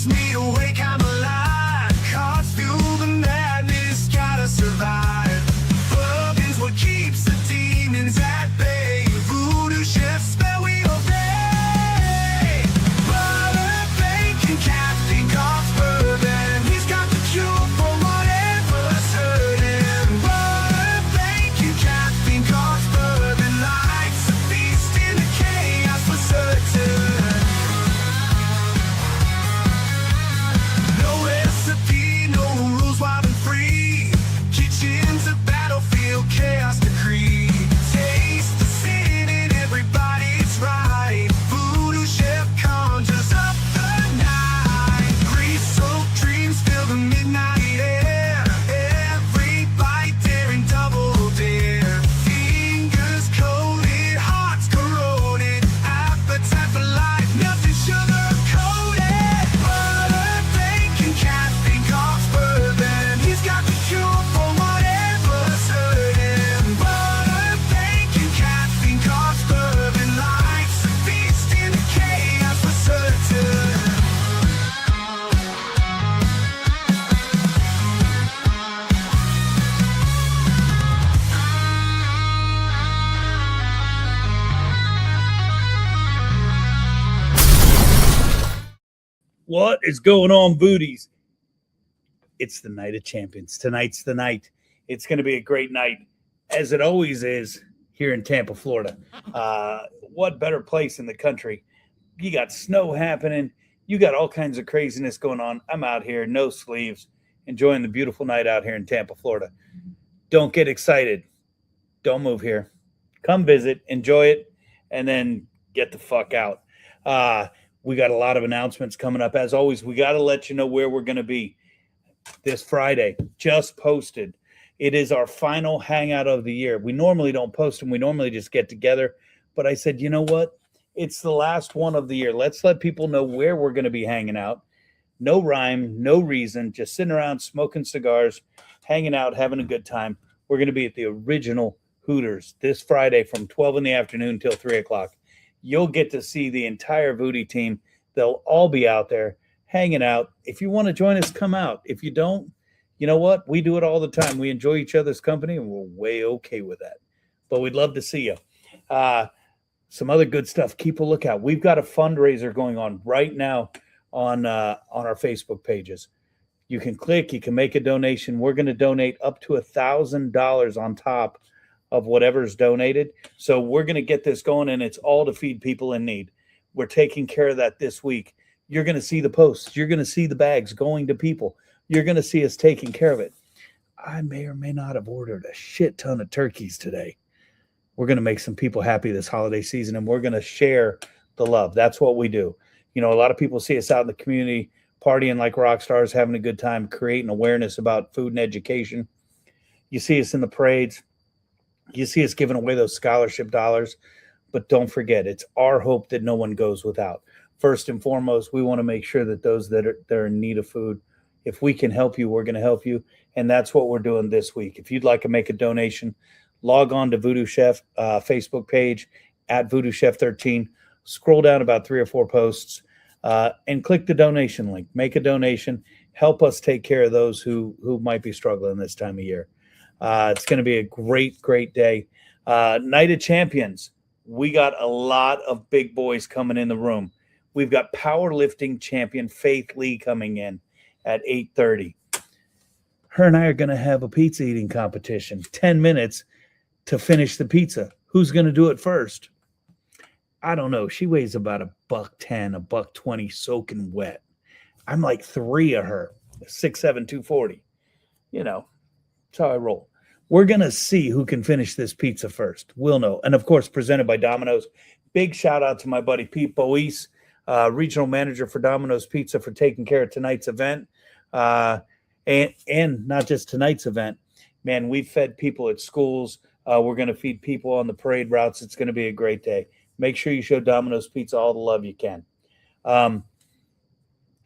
keeps me awake, I'm alive. Caught through the madness, gotta survive. Bourbon's what keeps the demons at bay. Voodoo chef spell we obey. Butter, bacon, caffeine, cough, bourbon. He's got the cure for whatever's hurting. Butter, bacon, caffeine, cough, bourbon. Life's a feast in the chaos for certain. No recipe, no rules, wild and free. Kitchen's a battlefield, chaos decree. Taste the sin in everybody's right. Voodoo chef conjures up the night. Grease-soaked dreams fill the midnight air. Every bite daring double dare. Fingers coated, hearts corroded. Appetite for life, nothing sugar-coated. Butter, bacon, caffeine, cough, bourbon. He's got the cure for whatever's hurting. Butter, bacon, caffeine, cough, bourbon. Life's a feast in the chaos for certain. What is going on, Booties? It's the night of champions. Tonight's the night. It's going to be a great night, as it always is here in Tampa, Florida. What better place in the country? You got snow happening. You got all kinds of craziness going on. I'm out here, no sleeves, enjoying the beautiful night out here in Tampa, Florida. Don't get excited. Don't move here. Come visit, enjoy it, and then get the fuck out. We got a lot of announcements coming up. As always, we got to let you know where we're going to be this Friday. Just posted. It is our final hangout of the year. We normally don't post them. We normally just get together. But I said, you know what? It's the last one of the year. Let's let people know where we're going to be hanging out. No rhyme, no reason. Just sitting around smoking cigars, hanging out, having a good time. We're going to be at the original Hooters this Friday from 12 in the afternoon till 3 o'clock. You'll get to see the entire Voodoo team. They'll all be out there hanging out. If you want to join us, come out. If you don't, you know what? We do it all the time. We enjoy each other's company, and we're way okay with that. But we'd love to see you. Some other good stuff. Keep a lookout. We've got a fundraiser going on right now on our Facebook pages. You can click. You can make a donation. We're going to donate up to $1,000 on top of whatever's donated. So we're going to get this going, and it's all to feed people in need. We're taking care of that this week. You're going to see the posts. You're going to see the bags going to people. You're going to see us taking care of it. I may or may not have ordered a shit ton of turkeys today. We're going to make some people happy this holiday season, and we're going to share the love. That's what we do. You know, a lot of people see us out in the community partying like rock stars, having a good time, creating awareness about food and education. You see us in the parades. You see us giving away those scholarship dollars, but don't forget, it's our hope that no one goes without. First and foremost, we want to make sure that those that are in need of food, if we can help you, we're going to help you, and that's what we're doing this week. If you'd like to make a donation, log on to Voodoo Chef Facebook page at Voodoo Chef 13. Scroll down about 3 or 4 posts and click the donation link. Make a donation. Help us take care of those who might be struggling this time of year. It's going to be a great, great day. Night of Champions. We got a lot of big boys coming in the room. We've got powerlifting champion Faith Lee coming in at 8:30. Her and I are going to have a pizza eating competition. 10 minutes to finish the pizza. Who's going to do it first? I don't know. She weighs about $110, $120 soaking wet. I'm like 3 of her, 6'7", 240. You know, that's how I roll. We're going to see who can finish this pizza first. We'll know. And, of course, presented by Domino's. Big shout-out to my buddy Pete Bois, regional manager for Domino's Pizza, for taking care of tonight's event. And not just tonight's event. Man, we've fed people at schools. We're going to feed people on the parade routes. It's going to be a great day. Make sure you show Domino's Pizza all the love you can.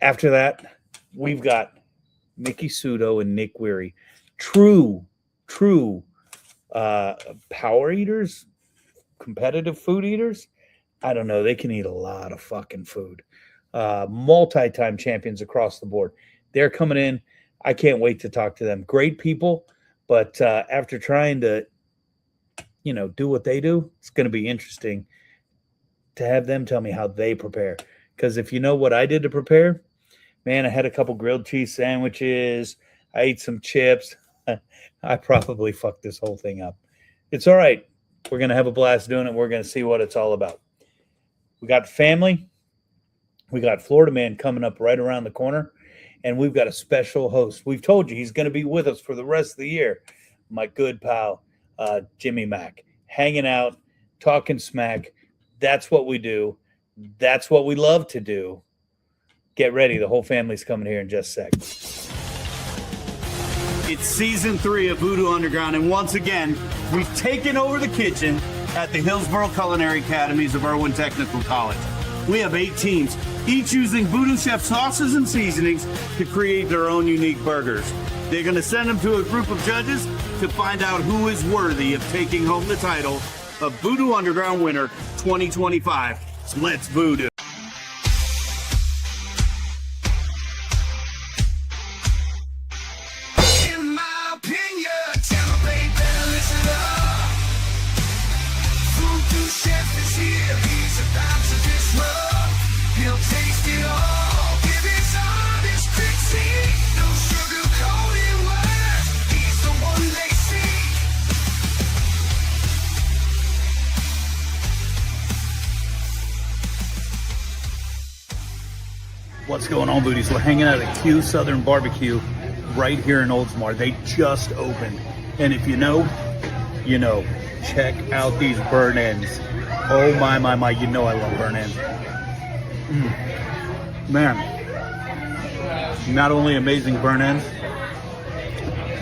After that, we've got Mickey Sudo and Nick Weary. True power eaters, competitive food eaters. I don't know. They can eat a lot of fucking food. multi-time champions across the board. They're coming in. I can't wait to talk to them. Great people, but after trying to, do what they do, it's going to be interesting to have them tell me how they prepare. Because if you know what I did to prepare, man, I had a couple grilled cheese sandwiches. I ate some chips. I probably fucked this whole thing up. It's all right. We're going to have a blast doing it. We're going to see what it's all about. We got family. We got Florida Man coming up right around the corner. And we've got a special host. We've told you he's going to be with us for the rest of the year. My good pal, Jimmy Mack. Hanging out, talking smack. That's what we do. That's what we love to do. Get ready. The whole family's coming here in just a sec. It's season 3 of Voodoo Underground, and once again, we've taken over the kitchen at the Hillsborough Culinary Academies of Irwin Technical College. We have 8 teams, each using Voodoo Chef sauces and seasonings to create their own unique burgers. They're going to send them to a group of judges to find out who is worthy of taking home the title of Voodoo Underground winner 2025. Let's Voodoo. In my opinion, tell me, baby, listen up. Voodoo Chef is here, he's about to disrupt. He'll taste it all, give his honest critique. No sugar-coated words, he's the one they seek. What's going on, Booties? We're hanging out at Q Southern Barbecue right here in Oldsmar. They just opened. And if you know, you know. Check out these burn ends. Oh, my. You know I love burn ends. Man. Not only amazing burn ends,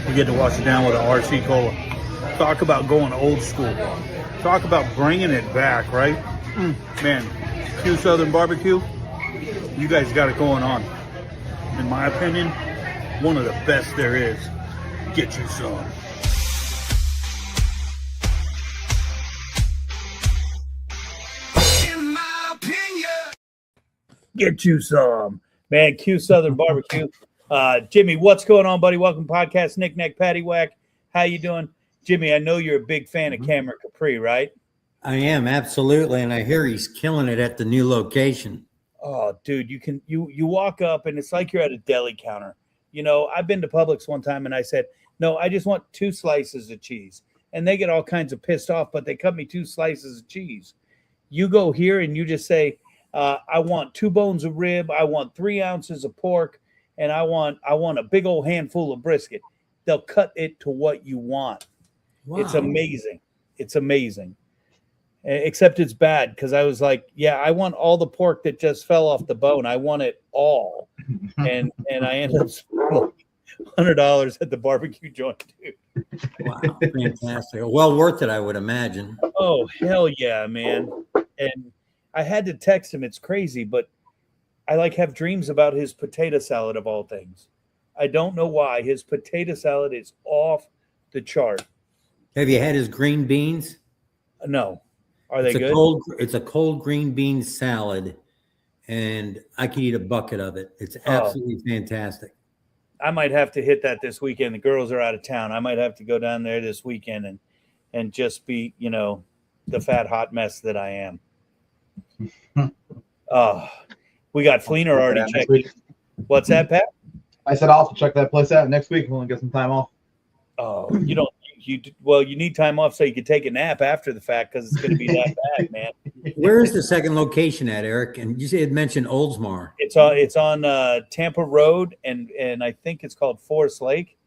we get to wash it down with an RC Cola. Talk about going old school. Talk about bringing it back, right? Man, Q Southern Barbecue, you guys got it going on. In my opinion, one of the best there is. Get you some. In my opinion. Get you some. Man, Q Southern Barbecue. Jimmy, what's going on, buddy? Welcome to podcast Nick Nack Paddywhack. How you doing? Jimmy, I know you're a big fan of Cameron Capri, right? I am, absolutely, and I hear he's killing it at the new location. Oh, dude, you walk up and it's like you're at a deli counter. You know, I've been to Publix one time and I said, no, I just want 2 slices of cheese. And they get all kinds of pissed off, but they cut me 2 slices of cheese. You go here and you just say, I want 2 bones of rib, I want 3 ounces of pork, and I want a big old handful of brisket. They'll cut it to what you want. Wow. It's amazing. It's amazing. Except it's bad because I was like, yeah, I want all the pork that just fell off the bone. I want it all. And I ended up spending $100 at the barbecue joint, dude. Wow, fantastic. Well worth it, I would imagine. Oh, hell yeah, man. And I had to text him. It's crazy, but I have dreams about his potato salad of all things. I don't know why. His potato salad is off the chart. Have you had his green beans? No. Are they It's a good? It's a cold green bean salad, and I can eat a bucket of it. It's absolutely fantastic. I might have to hit that this weekend. The girls are out of town. I might have to go down there this weekend and just be, the fat hot mess that I am. We got Fleener already checking. What's that, Pat? I said I'll have to check that place out next week. We'll get some time off. Oh, you don't. You need time off so you can take a nap after the fact because it's going to be that bad, man. Where is the second location at, Eric? And you had mentioned Oldsmar. It's on Tampa Road and I think it's called Forest Lake.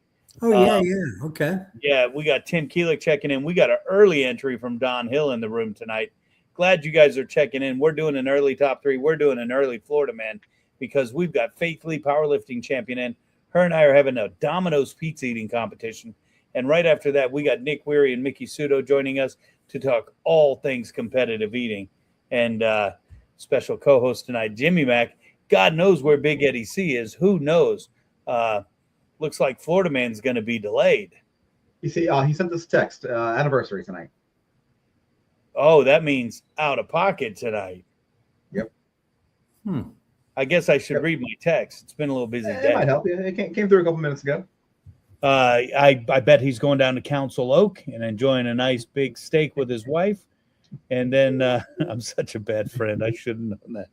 Oh yeah, okay. Yeah, we got Tim Keeler checking in. We got an early entry from Don Hill in the room tonight. Glad you guys are checking in. We're doing an early top 3. We're doing an early Florida Man because we've got Faith Lee powerlifting champion in. Her and I are having a Domino's pizza eating competition. And right after that, we got Nick Weary and Mickey Sudo joining us to talk all things competitive eating. And special co-host tonight, Jimmy Mack. God knows where Big Eddie C is. Who knows? Looks like Florida Man's going to be delayed. You see, he sent this text, anniversary tonight. Oh, that means out of pocket tonight. Yep. I guess I should Yep. read my text. It's been a little busy It day. might help you. It came through a couple minutes ago. I bet he's going down to Council Oak and enjoying a nice big steak with his wife. And then I'm such a bad friend. I should have known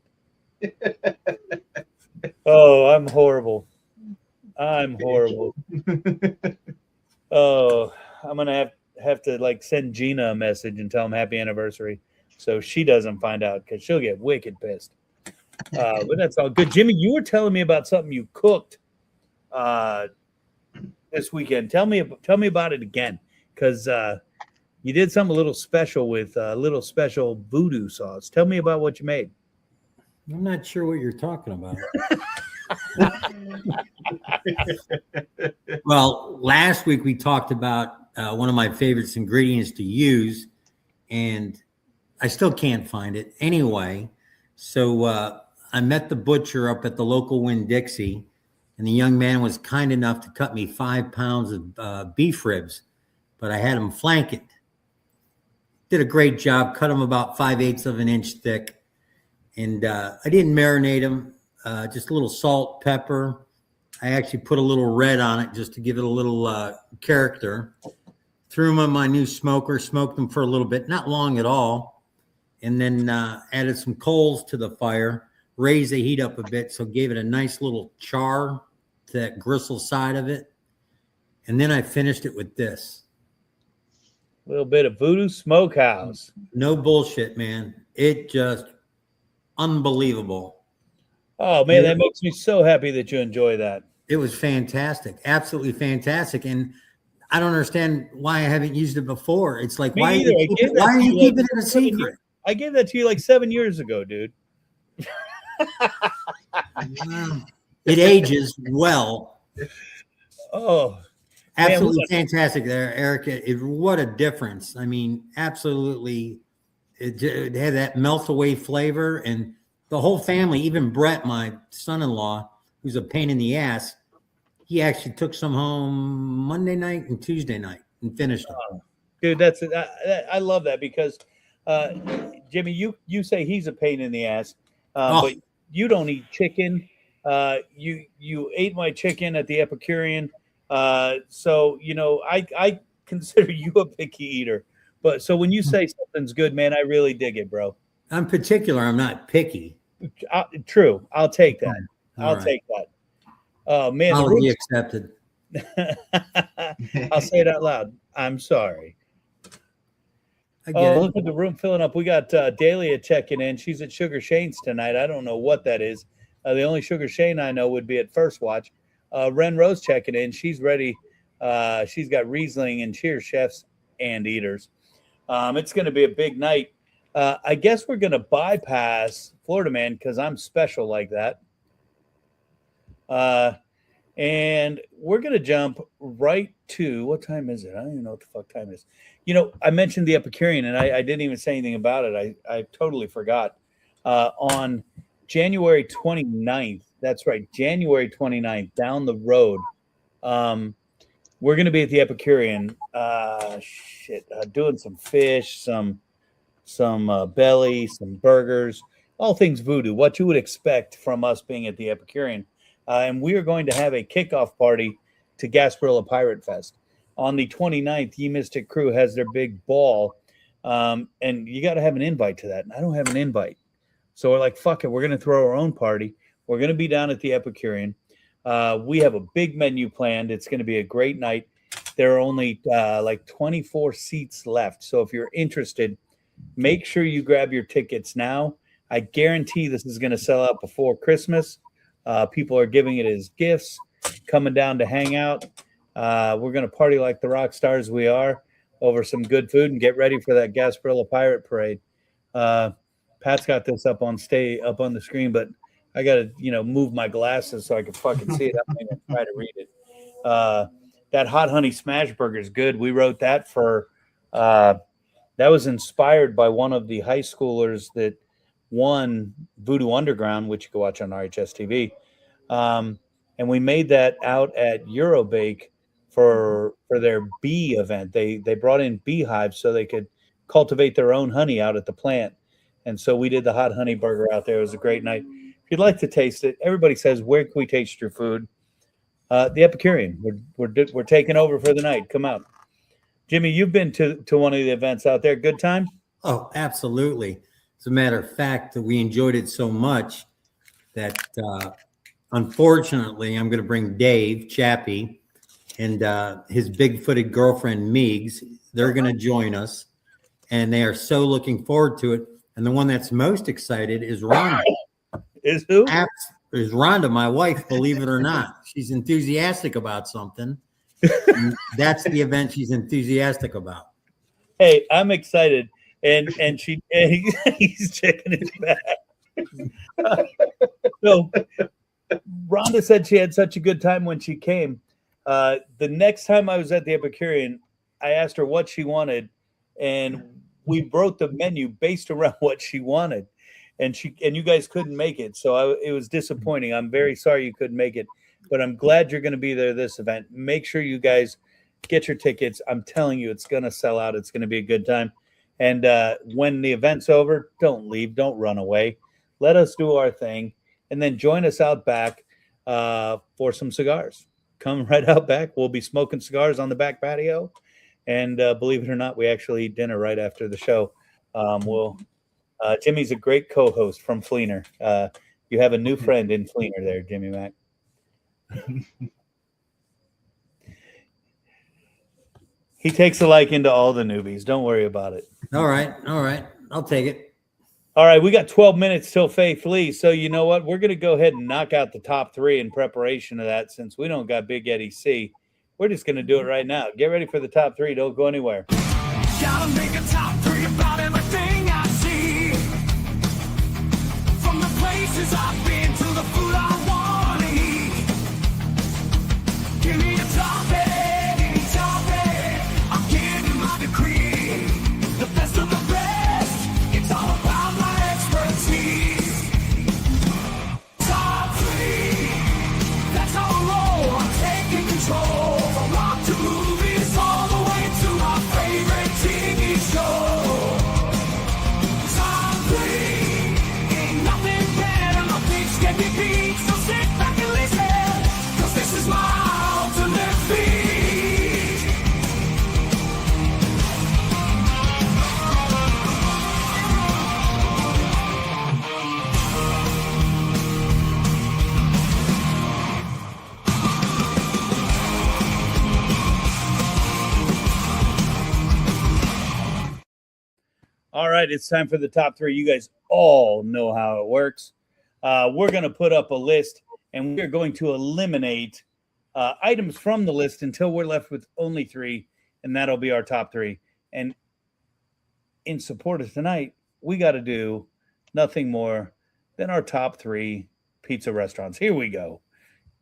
that. Oh, I'm horrible. I'm horrible. Oh, I'm gonna have to like send Gina a message and tell him happy anniversary, so she doesn't find out because she'll get wicked pissed. But that's all good. Jimmy, you were telling me about something you cooked this weekend. Tell me about it again, because you did something a little special with a little special voodoo sauce. Tell me about what you made. I'm not sure what you're talking about. Well, last week we talked about one of my favorite ingredients to use, and I still can't find it. Anyway, so I met the butcher up at the local Winn-Dixie, and the young man was kind enough to cut me 5 pounds of beef ribs, but I had him flank it. Did a great job, cut them about 5/8 of an inch thick, and I didn't marinate them, just a little salt, pepper. I actually put a little red on it just to give it a little character. Threw them on my new smoker, smoked them for a little bit, not long at all, and then added some coals to the fire, raised the heat up a bit, so gave it a nice little char to that gristle side of it. And then I finished it with this. A little bit of Voodoo Smokehouse. No bullshit, man. It just unbelievable. Oh man, that makes me so happy that you enjoy that. It was fantastic, absolutely fantastic. And I don't understand why I haven't used it before. It's like, Me why neither. are you keeping it a secret? I gave that to you like 7 years ago, dude. It ages well. Oh, Absolutely fantastic there, Eric. What a difference. I mean, absolutely. It had that melt away flavor, and the whole family, even Brett, my son-in-law, who's a pain in the ass, he actually took some home Monday night and Tuesday night and finished them. dude, I love that because Jimmy, you say he's a pain in the ass, but you don't eat chicken. You ate my chicken at the Epicurean. So you know, I consider you a picky eater. But so when you say something's good, man, I really dig it, bro. I'm particular. I'm not picky. True. I'll take that. All right. Take that. Oh man, Apology accepted. I'll say it out loud. I'm sorry. I get it. Look at the room filling up. We got Dahlia checking in. She's at Sugar Shane's tonight. I don't know what that is. The only Sugar Shane I know would be at First Watch. Ren Rose checking in. She's ready. She's got Riesling and cheers, chefs and eaters. It's going to be a big night. I guess we're going to bypass Florida Man because I'm special like that. And we're going to jump right to, what time is it? I don't even know what the fuck time it is. You know, I mentioned the Epicurean, and I didn't even say anything about it. I totally forgot. On January 29th, that's right, January 29th, down the road, we're going to be at the Epicurean, doing some fish, some belly, some burgers, all things voodoo, what you would expect from us being at the Epicurean. And we are going to have a kickoff party to Gasparilla Pirate Fest. On the 29th, Ye Mystic Crew has their big ball, and you got to have an invite to that. And I don't have an invite. So we're like, fuck it, we're going to throw our own party. We're going to be down at the Epicurean. We have a big menu planned. It's going to be a great night. There are only like 24 seats left. So if you're interested, make sure you grab your tickets now. I guarantee this is going to sell out before Christmas. People are giving it as gifts, coming down to hang out. We're going to party like the rock stars we are over some good food and get ready for that Gasparilla Pirate Parade. Pat's got this up on the screen, but I got to, move my glasses so I can fucking see it. I'm going to try to read it. That hot honey smash burger is good. We wrote that that was inspired by one of the high schoolers that won Voodoo Underground, which you can watch on RHS TV. And we made that out at Eurobake for their bee event. They brought in beehives so they could cultivate their own honey out at the plant. And so we did the hot honey burger out there. It was a great night. If you'd like to taste it, everybody says, "Where can we taste your food?" The Epicurean. We're taking over for the night. Come out, Jimmy. You've been to one of the events out there. Good time. Oh, absolutely. As a matter of fact, we enjoyed it so much that unfortunately, I'm going to bring Dave Chappie and his big-footed girlfriend Meigs. They're going to join us, and they are so looking forward to it. And the one that's most excited is Rhonda. Is who? Is Rhonda, my wife, believe it or not. She's enthusiastic about something. That's the event she's enthusiastic about. Hey, I'm excited. And he's checking his back. So Rhonda said she had such a good time when she came. The next time I was at the Epicurean, I asked her what she wanted, and we wrote the menu based around what she wanted. And you guys couldn't make it, so it was disappointing. I'm very sorry you couldn't make it, but I'm glad you're going to be there this event. Make sure you guys get your tickets. I'm telling you, it's going to sell out. It's going to be a good time. And when the event's over, don't leave. Don't run away. Let us do our thing, and then join us out back for some cigars. Come right out back. We'll be smoking cigars on the back patio, and believe it or not, we actually eat dinner right after the show. Jimmy's a great co-host from Fleener. You have a new friend in Fleener there, Jimmy Mack. He takes a liking to all the newbies. Don't worry about it. All right. I'll take it. All right, we got 12 minutes till Faith Lee. So you know what? We're going to go ahead and knock out the top three in preparation of that since we don't got Big Eddie C. We're just going to do it right now. Get ready for the top three. Don't go anywhere. Gotta make a top three about everything I see. From the places I've been to the food I wanna eat. Give me a topic, any topic. I'm giving my decree. The best of the best. It's all about my expertise. Top three. That's how I roll. I'm taking control. From rock to movies, all the way to my favorite TV show. Top three. Ain't nothing better. My picks can be beat. So sit back and listen. 'Cause this is my ultimate feat. All right, it's time for the top three. You guys all know how it works. We're going to put up a list, and we're going to eliminate items from the list until we're left with only three, and that'll be our top three. And in support of tonight, we got to do nothing more than our top three pizza restaurants. Here we go.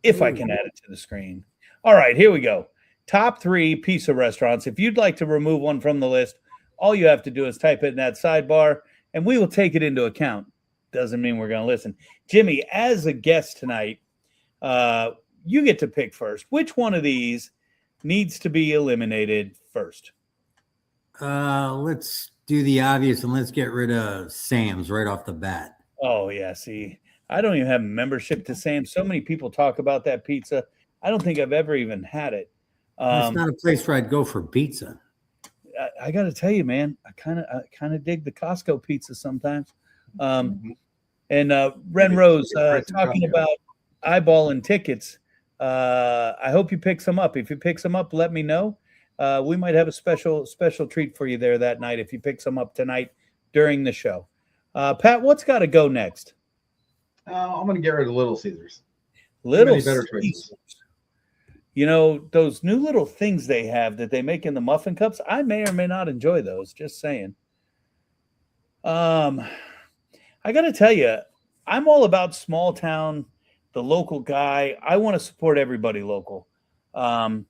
If I can add it to the screen. All right, here we go. Top three pizza restaurants. If you'd like to remove one from the list, all you have to do is type it in that sidebar, and we will take it into account. Doesn't mean we're going to listen. Jimmy, as a guest tonight, you get to pick first. Which one of these needs to be eliminated first? Let's do the obvious and let's get rid of Sam's right off the bat. Oh, yeah. See, I don't even have membership to Sam's. So many people talk about that pizza. I don't think I've ever even had it. It's not a place where I'd go for pizza. I got to tell you, man, I kind of dig the Costco pizza sometimes. And Ren Rose talking about eyeballing tickets. I hope you pick some up. If you pick some up, let me know. We might have a special treat for you there that night if you pick some up tonight during the show. Pat, what's got to go next? I'm going to get rid of Little Caesars. Little Many better Caesars. choices. You know, those new little things they have that they make in the muffin cups, I may or may not enjoy those, just saying. I got to tell you, I'm all about small town, the local guy. I want to support everybody local. But,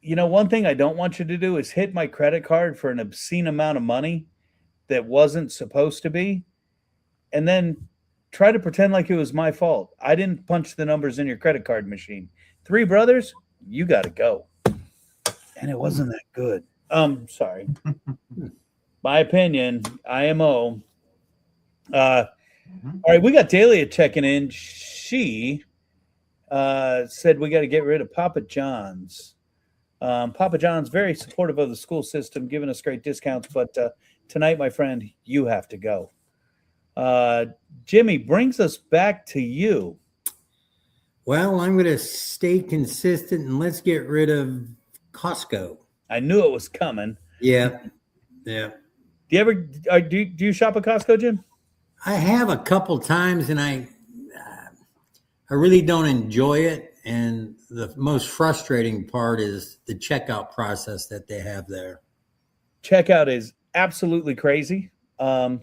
you know, one thing I don't want you to do is hit my credit card for an obscene amount of money that wasn't supposed to be, and then try to pretend like it was my fault. I didn't punch the numbers in your credit card machine. Three Brothers, you got to go. And it wasn't that good. Sorry. My opinion, IMO. All right, we got Dahlia checking in. She said we got to get rid of Papa John's. Papa John's very supportive of the school system, giving us great discounts. But tonight, my friend, you have to go. Jimmy brings us back to you. Well, I'm going to stay consistent and let's get rid of Costco. I knew it was coming. Yeah. Do you ever do you shop at Costco, Jim? I have a couple times, and I really don't enjoy it. And the most frustrating part is the checkout process that they have there. Checkout is absolutely crazy. I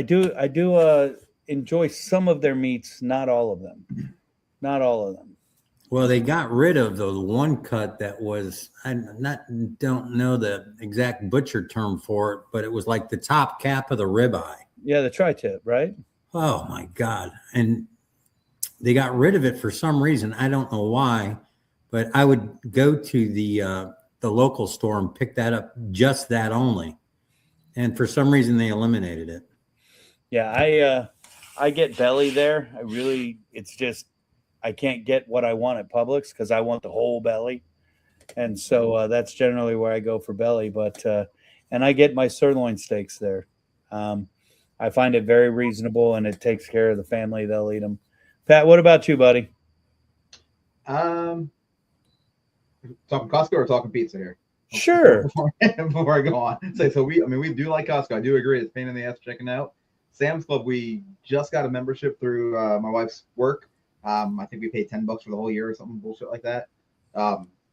do enjoy some of their meats, not all of them. Not all of them. Well, they got rid of the one cut that was, don't know the exact butcher term for it, but it was like the top cap of the ribeye. Yeah, the tri-tip, right? Oh my God. And they got rid of it for some reason. I don't know why, but I would go to the local store and pick that up, just that only. And for some reason they eliminated it. Yeah, I get belly there. It's just, I can't get what I want at Publix because I want the whole belly. And so that's generally where I go for belly. But, and I get my sirloin steaks there. I find it very reasonable and it takes care of the family. They'll eat them. Pat, what about you, buddy? Talking Costco or talking pizza here? Sure. Before I go on, so we do like Costco. I do agree. It's a pain in the ass checking out. Sam's Club, we just got a membership through my wife's work. I think we paid $10 for the whole year or something bullshit like that.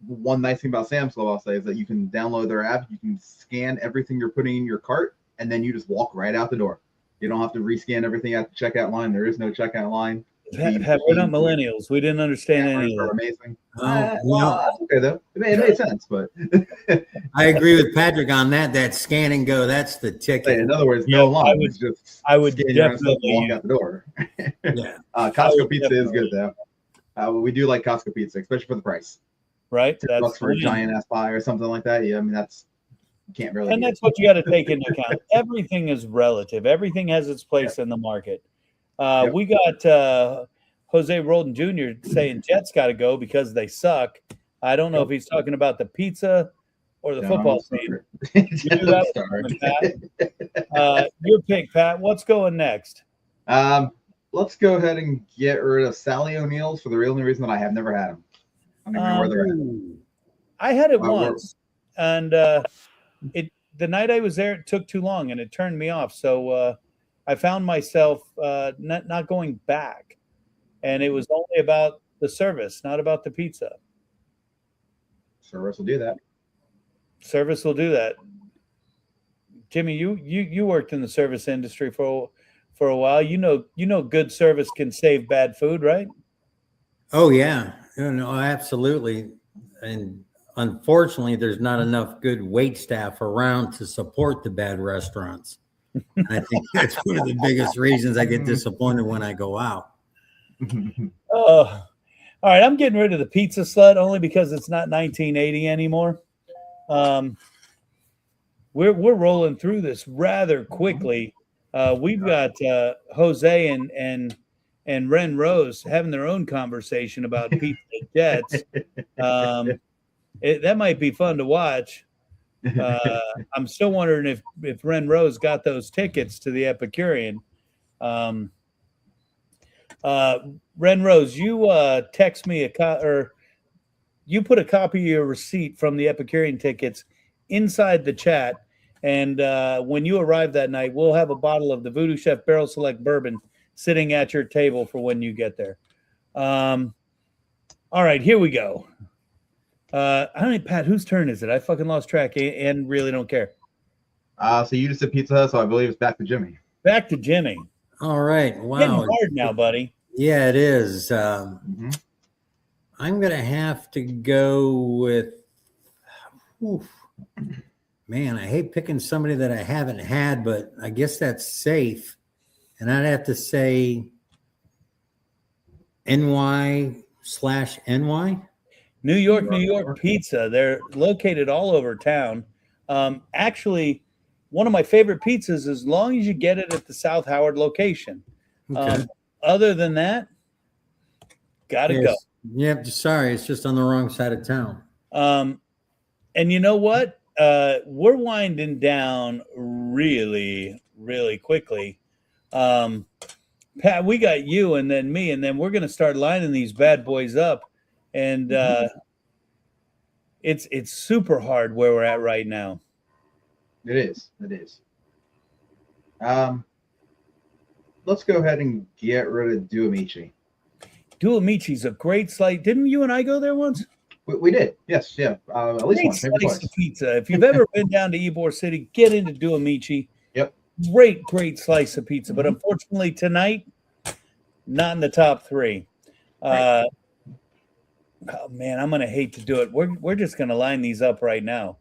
One nice thing about Sam's Club, I'll say, is that you can download their app. You can scan everything you're putting in your cart, and then you just walk right out the door. You don't have to rescan everything at the checkout line. There is no checkout line. Pat, we're not millennials. We didn't understand any of that. Amazing. Well, That's okay though. It made sense, but I agree with Patrick on that. That scan and go, that's the ticket. in other words, no line. I would scan your own stuff and walk definitely. out the door. Yeah. Costco pizza is good though. We do like Costco pizza, especially for the price. Right? $10 for a giant ass pie or something like that. Yeah, I mean you can't really. And that's what you got to take into account. Everything is relative. Everything has its place in the market. We got Jose Roldan Jr. saying Jets got to go because they suck. I don't know if he's talking about the pizza or the football team. You do that one, Pat. Your pick, Pat. What's going next? Let's go ahead and get rid of Sally O'Neill's for the only reason that I have never had them. I don't even know where they're at. I had it once, and the night I was there, it took too long, and it turned me off. So I found myself not going back, and it was only about the service, not about the pizza. Service will do that. Service will do that. Jimmy, you worked in the service industry for a while. You know, good service can save bad food, right? Oh yeah, no, absolutely. And unfortunately, there's not enough good wait staff around to support the bad restaurants. And I think that's one of the biggest reasons I get disappointed when I go out. All right, I'm getting rid of the pizza slut only because it's not 1980 anymore. We're rolling through this rather quickly. We've got Jose and Ren Rose having their own conversation about pizza Jets. That might be fun to watch. I'm still wondering if Ren Rose got those tickets to the Epicurean. Ren Rose, you text me or you put a copy of your receipt from the Epicurean tickets inside the chat, and when you arrive that night, we'll have a bottle of the Voodoo Chef Barrel Select Bourbon sitting at your table for when you get there. All right, here we go. I don't know, Pat, whose turn is it? I fucking lost track and really don't care. So you just said Pizza Hut, so I believe it's back to Jimmy. Back to Jimmy. All right. Wow. Getting hard now, buddy. Yeah, it is. I'm going to have to go with, man, I hate picking somebody that I haven't had, but I guess that's safe. And I'd have to say NY/NY. New York Pizza. They're located all over town. Actually, one of my favorite pizzas as long as you get it at the South Howard location. Okay. Other than that, gotta go. Yeah, sorry, it's just on the wrong side of town. And you know what? We're winding down really, really quickly. Pat, we got you and then me, and then we're going to start lining these bad boys up. And it's super hard where we're at right now. It is. It is. Let's go ahead and get rid of Duamici. Duamici's a great slice. Didn't you and I go there once? We did. Yes. Yeah. At least Great once. Maybe slice twice. of pizza. If you've ever been down to Ybor City, get into Duamici. Yep. Great slice of pizza. But unfortunately tonight, not in the top three. Oh man, I'm gonna hate to do it. We're just gonna line these up right now.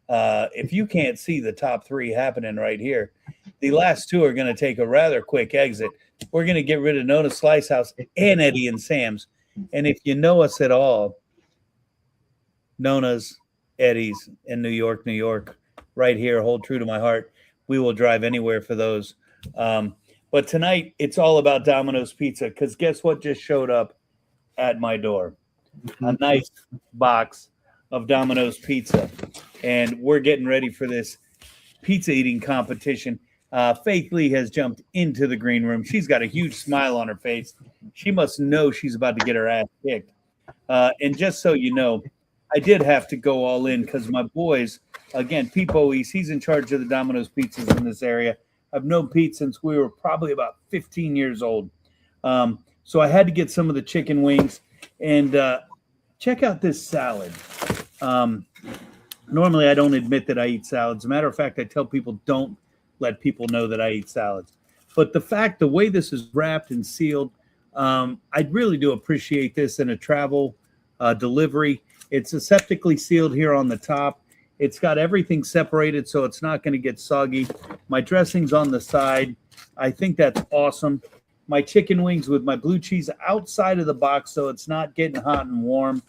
If you can't see the top three happening right here, the last two are gonna take a rather quick exit. We're gonna get rid of Nona Slice House and Eddie and Sam's. And if you know us at all, Nona's, Eddie's in New York, right here, hold true to my heart. We will drive anywhere for those. But tonight, it's all about Domino's Pizza, because guess what just showed up at my door? A nice box of Domino's Pizza. And we're getting ready for this pizza eating competition. Faith Lee has jumped into the green room. She's got a huge smile on her face. She must know she's about to get her ass kicked. And just so you know, I did have to go all in because my boys, again, Pete Bowies, he's in charge of the Domino's Pizzas in this area. I've known Pete since we were probably about 15 years old. So I had to get some of the chicken wings. And check out this salad. Normally, I don't admit that I eat salads. As a matter of fact, I tell people don't let people know that I eat salads. But the way this is wrapped and sealed, I really do appreciate this in a travel delivery. It's aseptically sealed here on the top. It's got everything separated, so it's not going to get soggy. My dressing's on the side. I think that's awesome. My chicken wings with my blue cheese outside of the box, so it's not getting hot and warm.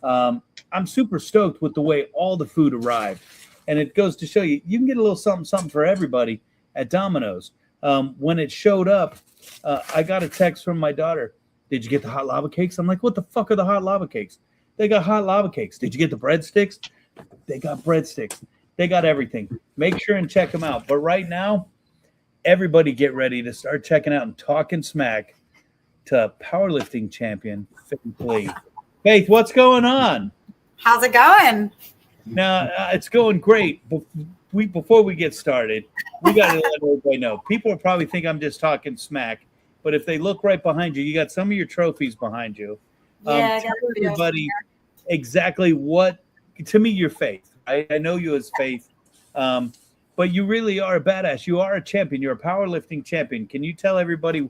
I'm super stoked with the way all the food arrived. And it goes to show you, you can get a little something for everybody at Domino's. When it showed up, I got a text from my daughter. Did you get the hot lava cakes? I'm like, what the fuck are the hot lava cakes? They got hot lava cakes. Did you get the breadsticks? They got breadsticks. They got everything. Make sure and check them out. But right now, everybody get ready to start checking out and talking smack to powerlifting champion Faith Lee. Faith, what's going on? How's it going? Now, it's going great. Before we get started, we got to let everybody know. People will probably think I'm just talking smack, but if they look right behind you, you got some of your trophies behind you. Yeah, Tell everybody exactly what, to me, you're Faith. I know you as Faith, but you really are a badass. You are a champion. You're a powerlifting champion. Can you tell everybody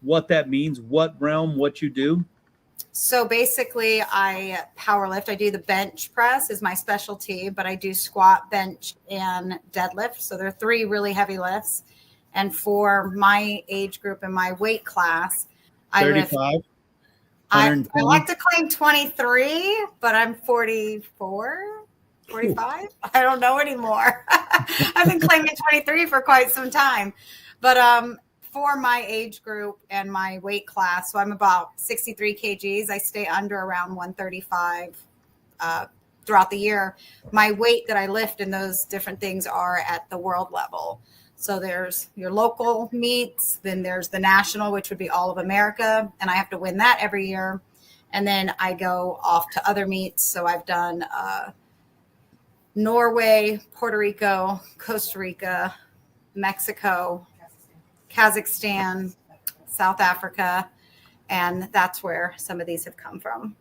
what that means, what realm, what you do? So basically, I powerlift. I do the bench press is my specialty, but I do squat, bench, and deadlift. So there are three really heavy lifts. And for my age group and my weight class, I 35. I like to claim 23, but I'm 44, 45. I don't know anymore. I've been claiming 23 for quite some time. But for my age group and my weight class, so I'm about 63 kgs. I stay under around 135 throughout the year. My weight that I lift in those different things are at the world level. So there's your local meets, then there's the national, which would be all of America, and I have to win that every year. And then I go off to other meets. So I've done Norway, Puerto Rico, Costa Rica, Mexico, Kazakhstan, South Africa, and that's where some of these have come from.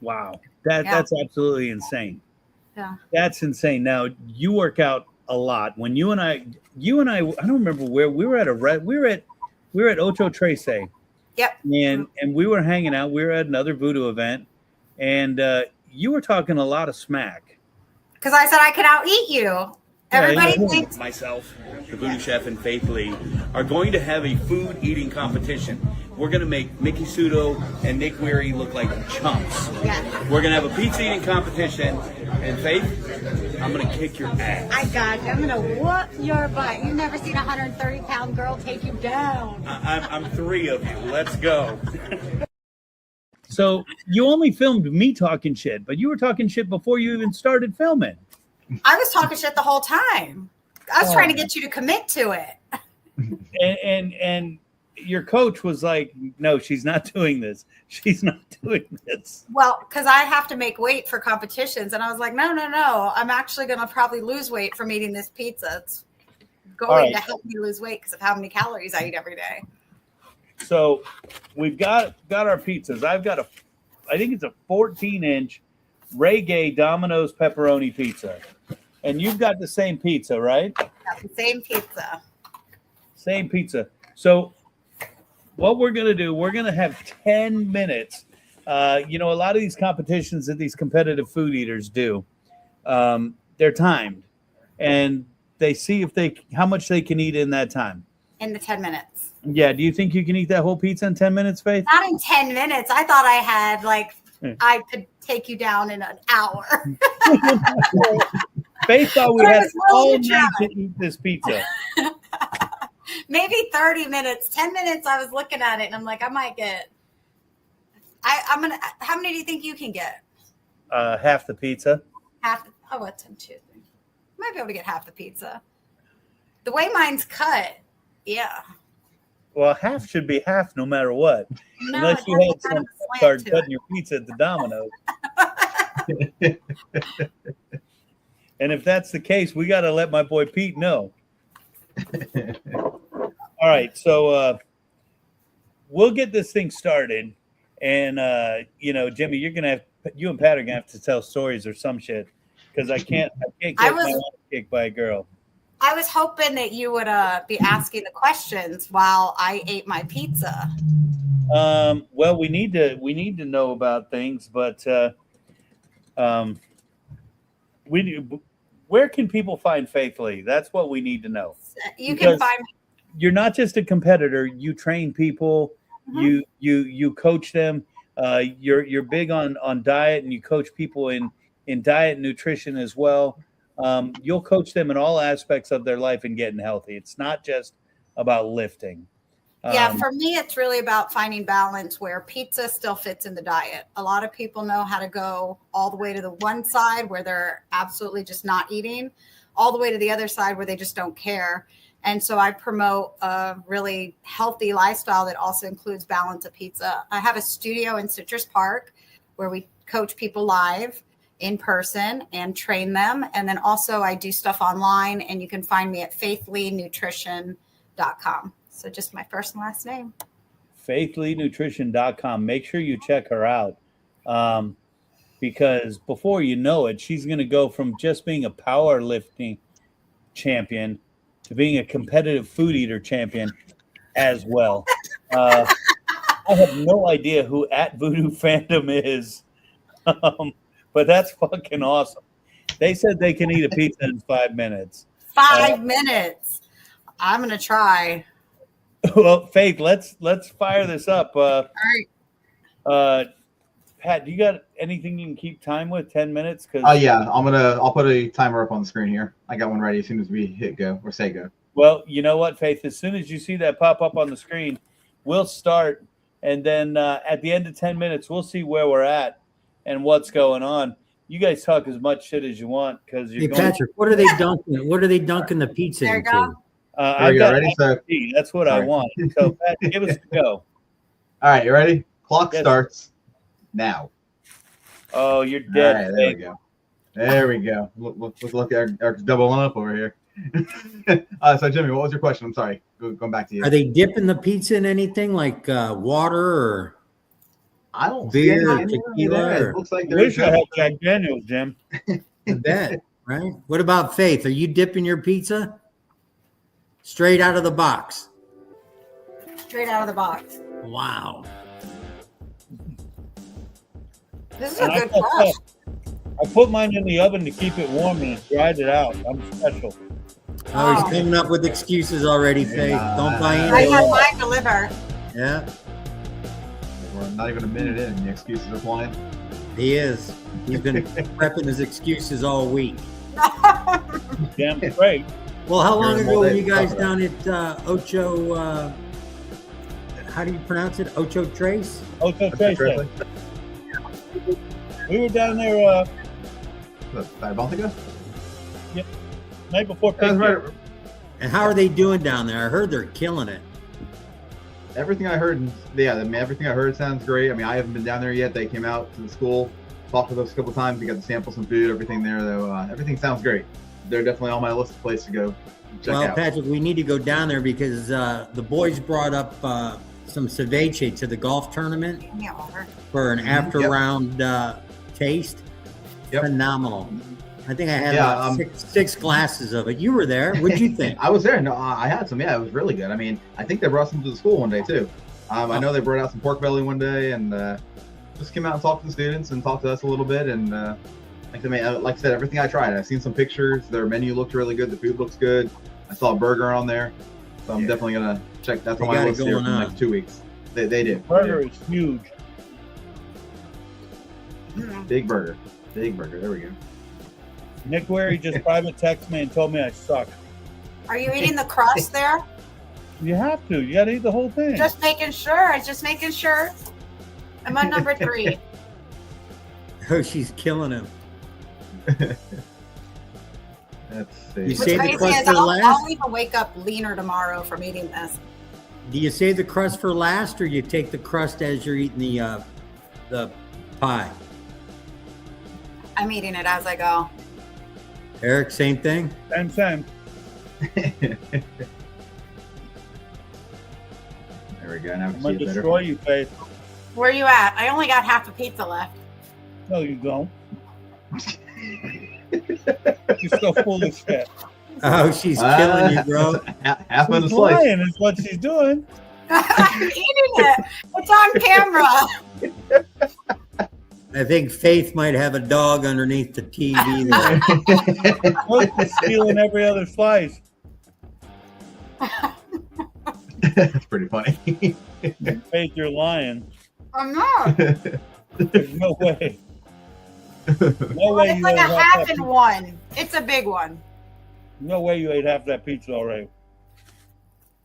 Wow. That's absolutely insane. Yeah. That's insane. Now, you work out a lot. When you and I don't remember where we were we were at Ocho Tres. Yep. And we were hanging out. We were at another voodoo event, and you were talking a lot of smack. Because I said I could out-eat you. Everybody thinks Myself, the Voodoo Chef, and Faith Lee are going to have a food eating competition. We're going to make Mickey Sudo and Nick Weary look like chumps. Yeah. We're going to have a pizza eating competition. And Faith, I'm gonna kick your ass. I got you. I'm gonna whoop your butt. You've never seen a 130-pound girl take you down. I'm 3 of you. Let's go. So you only filmed me talking shit, but you were talking shit before you even started filming. I was talking shit the whole time. I was trying to get you to commit to it. And your coach was like, no, she's not doing this. She's not doing this. Well, because I have to make weight for competitions. And I was like, no. I'm actually going to probably lose weight from eating this pizza. It's going to help me lose weight because of how many calories I eat every day. So we've got our pizzas. I think it's a 14-inch Ray Gay Domino's pepperoni pizza. And you've got the same pizza, right? Got the same pizza. Same pizza. So what we're going to do, we're going to have 10 minutes. A lot of these competitions that these competitive food eaters do, they're timed. And they see how much they can eat in that time. In the 10 minutes. Yeah. Do you think you can eat that whole pizza in 10 minutes, Faith? Not in 10 minutes. I thought I had I could take you down in an hour. Faith thought we had all night to eat this pizza. Maybe 30 minutes. 10 minutes I was looking at it and I'm like, I might get how many do you think you can get? Half the pizza. What's I'm choosing? Might be able to get half the pizza. The way mine's cut, yeah. Well, half should be half no matter what. No, unless you had some start cutting your pizza at the Domino's. And if that's the case, we got to let my boy Pete know. All right, so we'll get this thing started, and Jimmy, you and Pat are gonna have to tell stories or some shit because I can't get my ass kicked by a girl. I was hoping that you would be asking the questions while I ate my pizza. Well, we need to know about things, but where can people find Faith Lee? That's what we need to know. You can find me. You're not just a competitor. You train people. Mm-hmm. You coach them. You're big on diet, and you coach people in diet and nutrition as well. You'll coach them in all aspects of their life and getting healthy. It's not just about lifting. Yeah, for me, it's really about finding balance where pizza still fits in the diet. A lot of people know how to go all the way to the one side where they're absolutely just not eating, all the way to the other side where they just don't care. And so I promote a really healthy lifestyle that also includes balance of pizza. I have a studio in Citrus Park where we coach people live in person and train them. And then also I do stuff online, and you can find me at faithleenutrition.com. So just my first and last name. faithleenutrition.com. Make sure you check her out. Because before you know it, she's going to go from just being a powerlifting champion to being a competitive food eater champion as well. I have no idea who @Voodoo Fandom is. But that's fucking awesome. They said they can eat a pizza in 5 minutes. 5 minutes. I'm going to try. Well, Faith, let's fire this up. All right. Pat, do you got anything you can keep time with? 10 minutes? Yeah, I'll put a timer up on the screen here. I got one ready as soon as we hit go or say go. Well, you know what, Faith? As soon as you see that pop up on the screen, we'll start, and then at the end of 10 minutes, we'll see where we're at and what's going on. You guys talk as much shit as you want because you're Patrick, what are they dunking? What are they dunking the pizza there into? you go. I've got ready? that's what I want. So, Pat, give us a go. All right, you ready? Clock starts now. Oh, you're dead. All right, there we go. There we go. Look, Eric's doubling up over here. So, Jimmy, what was your question? I'm sorry. Going back to you. Are they dipping the pizza in anything like water or I don't beer see or anything tequila? there. Or, It looks like I there's wish I had Jack Daniels, Jim. I bet, right? What about Faith? Are you dipping your pizza straight out of the box? Straight out of the box. Wow. This is And a I good thought crush. I put mine in the oven to keep it warm and it dried it out. I'm special. Oh, he's coming up with excuses already, Faith. Don't buy I into had it. mine delivered. Yeah. We're not even a minute in. The excuses are flying. He is. He's been prepping his excuses all week. Damn straight. Well, how long Heard him ago all were day you guys talk down at Ocho? How do you pronounce it? Ocho Trace? Ocho Trace. We were down there About a month ago? night before That was picnic. right. And how are they doing down there? I heard they're killing it. Everything I heard, yeah, I mean, everything I heard sounds great. I mean, I haven't been down there yet. They came out to the school, talked with us a couple times. We got to sample some food, everything there, though. Everything sounds great. They're definitely on my list of places to go check Well, out. Patrick, we need to go down there because the boys brought up some ceviche to the golf tournament Yeah, over. for an after Yep. round taste. Yep. Phenomenal. I think I had Yeah, about six glasses of it. You were there. What'd you think? I was there. No, I had some. Yeah, it was really good. I mean, I think they brought some to the school one day too. I know they brought out some pork belly one day, and just came out and talked to the students and talked to us a little bit. And like I said, everything I tried. I've seen some pictures. Their menu looked really good. The food looks good. I saw a burger on there, so I'm definitely gonna check. That's They on my got it list here for going the on. next 2 weeks. They do. Burger is huge. Big burger. Big burger. There we go. Nick Wary just private texted me and told me I suck. Are you eating the crust there? You have to. You got to eat the whole thing. Just making sure. Just making sure. I'm on number 3. Oh, she's killing him. Let's see. You What's say the crazy crust is for I'll last? even wake up leaner tomorrow from eating this. Do you save the crust for last, or you take the crust as you're eating the pie? I'm eating it as I go. Eric, same thing. Same. There we go. Now we I'm can going see to it destroy better. you, Faith. Where are you at? I only got half a pizza left. No, you don't. You're so full of shit. Oh, she's killing you, bro. Half of the She's slice. lying is what she's doing. I'm eating it. It's on camera. I think Faith might have a dog underneath the TV there. Look, she's stealing every other slice. That's pretty funny. Faith, you're lying. I'm not. There's no way. No Well, way it's you like ate a half half that in pizza. one. It's a big one. No way you ate half that pizza already.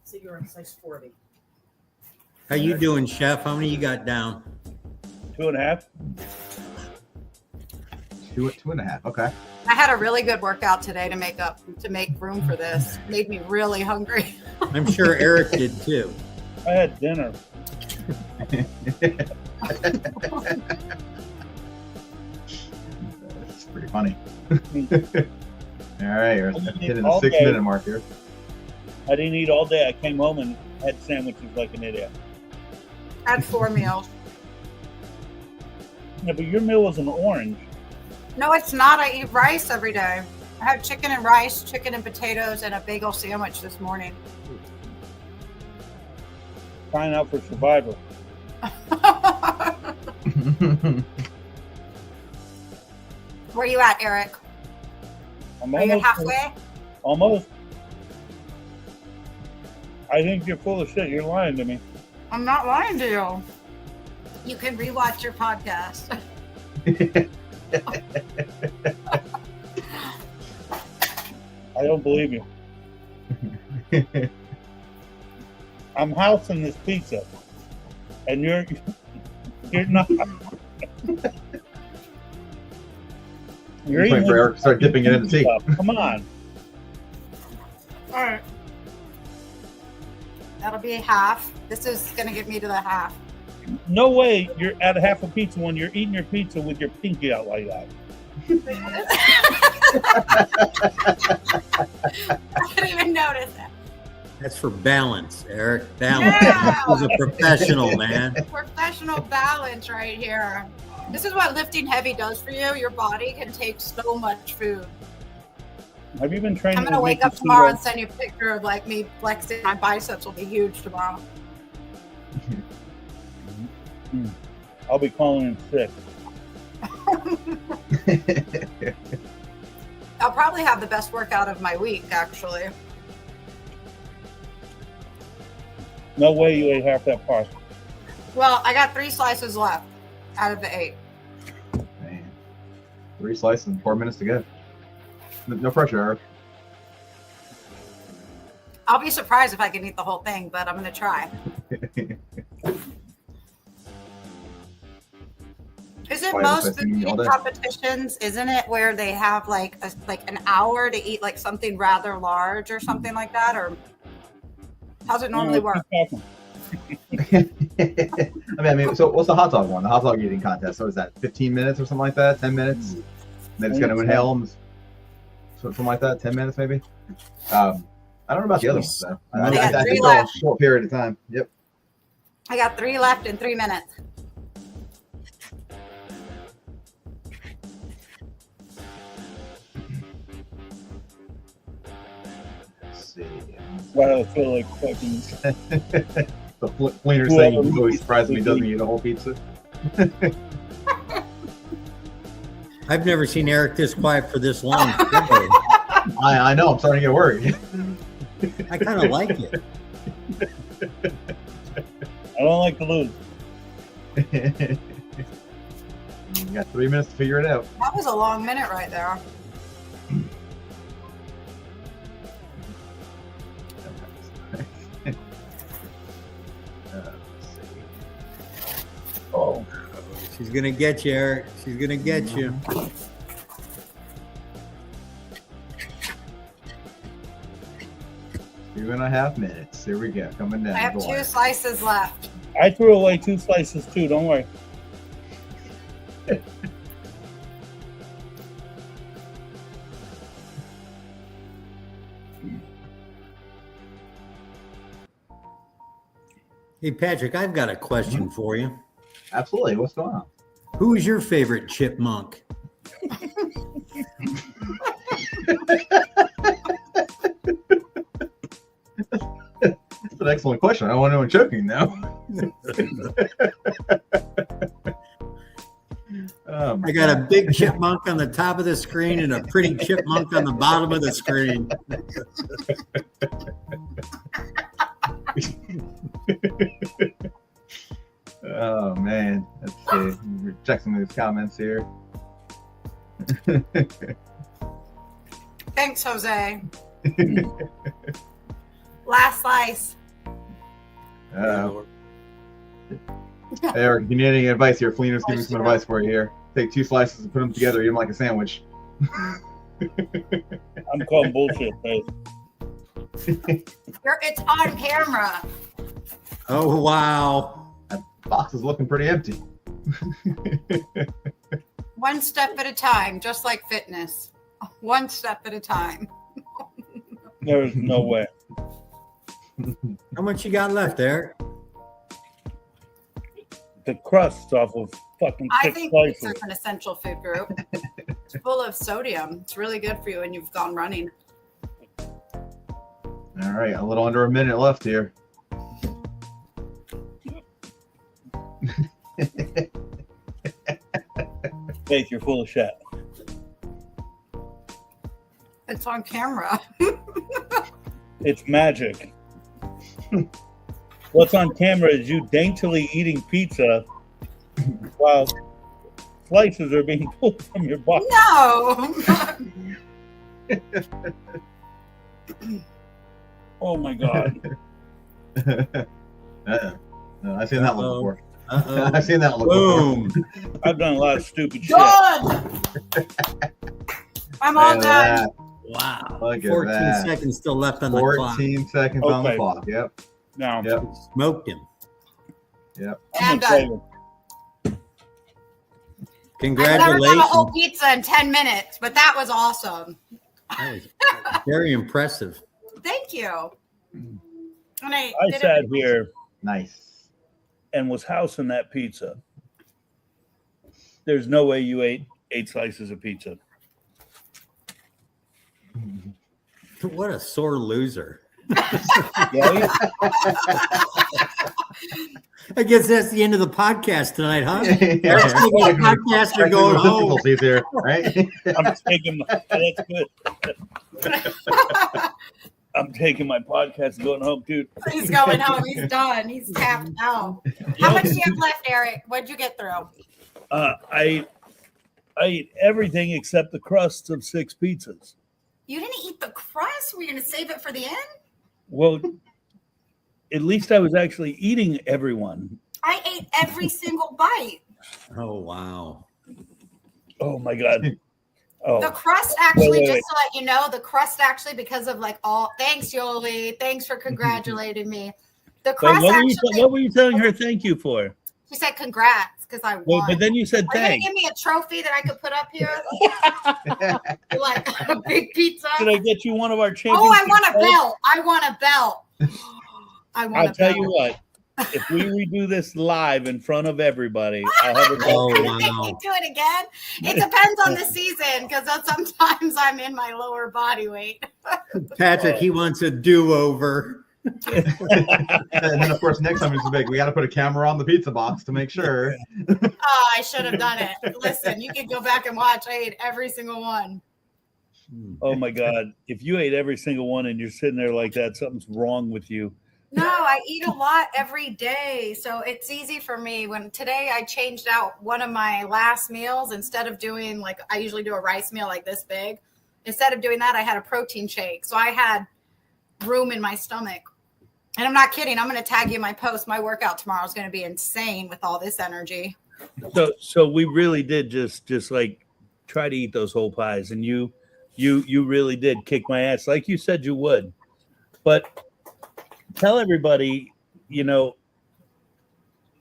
So you're in size 40. How you doing, Chef? How many you got down? 2.5. 2.5. Okay. I had a really good workout today to make room for this. Made me really hungry. I'm sure Eric did too. I had dinner. That's pretty funny. All right, we're hitting the All 6 day. minute mark here. I didn't eat all day. I came home and had sandwiches like an idiot. I had 4 meals. Yeah, but your meal was an orange. No, it's not. I eat rice every day. I had chicken and rice, chicken and potatoes, and a bagel sandwich this morning. Crying out for survival. Where you at, Eric? I'm Are you almost. halfway? Almost. I think you're full of shit. You're lying to me. I'm not lying to you. You can rewatch your podcast. I don't believe you. I'm housing this pizza, and you're not. You're Waiting eating for Eric to start dipping it in the tea. stuff. Come on. All right. That'll be half. This is going to get me to the half. No way you're at half a pizza when you're eating your pizza with your pinky out like that. I didn't even notice that. That's for balance, Eric. Balance. Yeah. He's a professional, man. Professional balance right here. This is what lifting heavy does for you. Your body can take so much food. Have you been training? I'm going to with wake Nikki up tomorrow and Sudo? send you a picture of like me flexing. My biceps will be huge tomorrow. I'll be calling in sick. I'll probably have the best workout of my week, actually. No way you ate half that pasta. Well, I got 3 slices left out of the 8. 3 slices and 4 minutes to go. No pressure, Eric. I'll be surprised if I can eat the whole thing, but I'm going to try. Isn't Why most is that food thing all eating day? competitions, isn't it, where they have like an hour to eat like something rather large or something like that? Or how's it normally work? I mean, so what's the hot dog one? The hot dog eating contest. So is that 15 minutes or something like that? 10 minutes? Then it's going to inhale them. Something like that. 10 minutes maybe. I don't know about the other ones though. I They got think 3 they're all a left. short period of time. Yep. I got 3 left in 3 minutes. Let's see. Why I feel like fucking. The Fleener saying he's always surprised when he doesn't eat a whole pizza. I've never seen Eric this quiet for this long. I know. I'm starting to get worried. I kind of like it. I don't like to lose. You got 3 minutes to figure it out. That was a long minute right there. Oh, She's gonna get you, Eric. She's gonna get you. 2.5 minutes. Here we go. Coming down. I have Go 2 on. slices left. I threw away 2 slices too. Don't worry. Hey, Patrick, I've got a question for you. Absolutely. What's going on? Who is your favorite chipmunk? That's an excellent question. I want to know choking now. I got a big chipmunk on the top of the screen and a pretty chipmunk on the bottom of the screen. Oh man. Let's see. Check some of these comments here. Thanks, Jose. Last slice. Eric, if you need any advice here, Fleener's giving some advice for you here. Take 2 slices and put them together, eat them like a sandwich. I'm calling bullshit, guys. It's on camera. Oh, wow. That box is looking pretty empty. One step at a time, just like fitness. One step at a time. There's no way. How much you got left, Eric? The crust off of fucking I 6 think slices. pizza is an essential food group. It's full of sodium. It's really good for you when you've gone running. All right, a little under a minute left here. Faith, you're full of shit. It's on camera. It's magic. What's on camera is you daintily eating pizza while slices are being pulled from your body. No. Oh my god. No, I've seen that one before. Uh-oh. I've seen that one before. Boom. I've done a lot of stupid shit. Done. I'm all Look at done. Wow. Look at 14 that. seconds still left on the 14 seconds on the Okay. clock. Yep. Now, Yep. clock. Smoked him. Yep. I'm And gonna tell done. you, I've never done a Congratulations. whole pizza in 10 minutes, but that was awesome. That was very impressive. Thank you. And I I did sat it- here Nice. and was housing that pizza. There's no way you ate 8 slices of pizza. What a sore loser. Right? I guess that's the end of the podcast tonight, huh? Yeah. Eric's taking the podcast or going home. Difficulties here, right? I'm taking my, that's good. I'm taking my podcast and going home, dude. He's going home. He's done. He's tapped out. How much do you have left, Eric? What'd you get through? I I ate everything except the crusts of 6 pizzas. You didn't eat the crust? Were you going to save it for the end? Well, at least I was actually eating everyone. I ate every single bite. Oh, wow. Oh my God. Oh, The crust actually, wait. just to let you know, the crust actually, because of like thanks, Yoli. Thanks for congratulating me. The Wait, crust what were you telling her thank you for? she said congrats because I Well, won. but then you said Are you gonna thanks. give me a trophy that I could put up here? Like a big pizza? Did I get you one of our championship? Oh, I want a belts? belt. I want a belt. I want I'll a tell belt. you what. If we redo this live in front of everybody, I'll have a belt. Oh, Make wow. me do it again. It depends on the season because sometimes I'm in my lower body weight. Patrick, he wants a do-over. And then, of course, next time it's big, we got to put a camera on the pizza box to make sure. Oh, I should have done it. Listen, you can go back and watch. I ate every single one. Oh my God. If you ate every single one and you're sitting there like that, something's wrong with you. No, I eat a lot every day. So it's easy for me. When today I changed out one of my last meals, instead of doing like I usually do a rice meal like this big, instead of doing that, I had a protein shake. So I had room in my stomach. And I'm not kidding. I'm going to tag you in my post. My workout tomorrow is going to be insane with all this energy. So we really did just like try to eat those whole pies, and you really did kick my ass like you said you would. But tell everybody,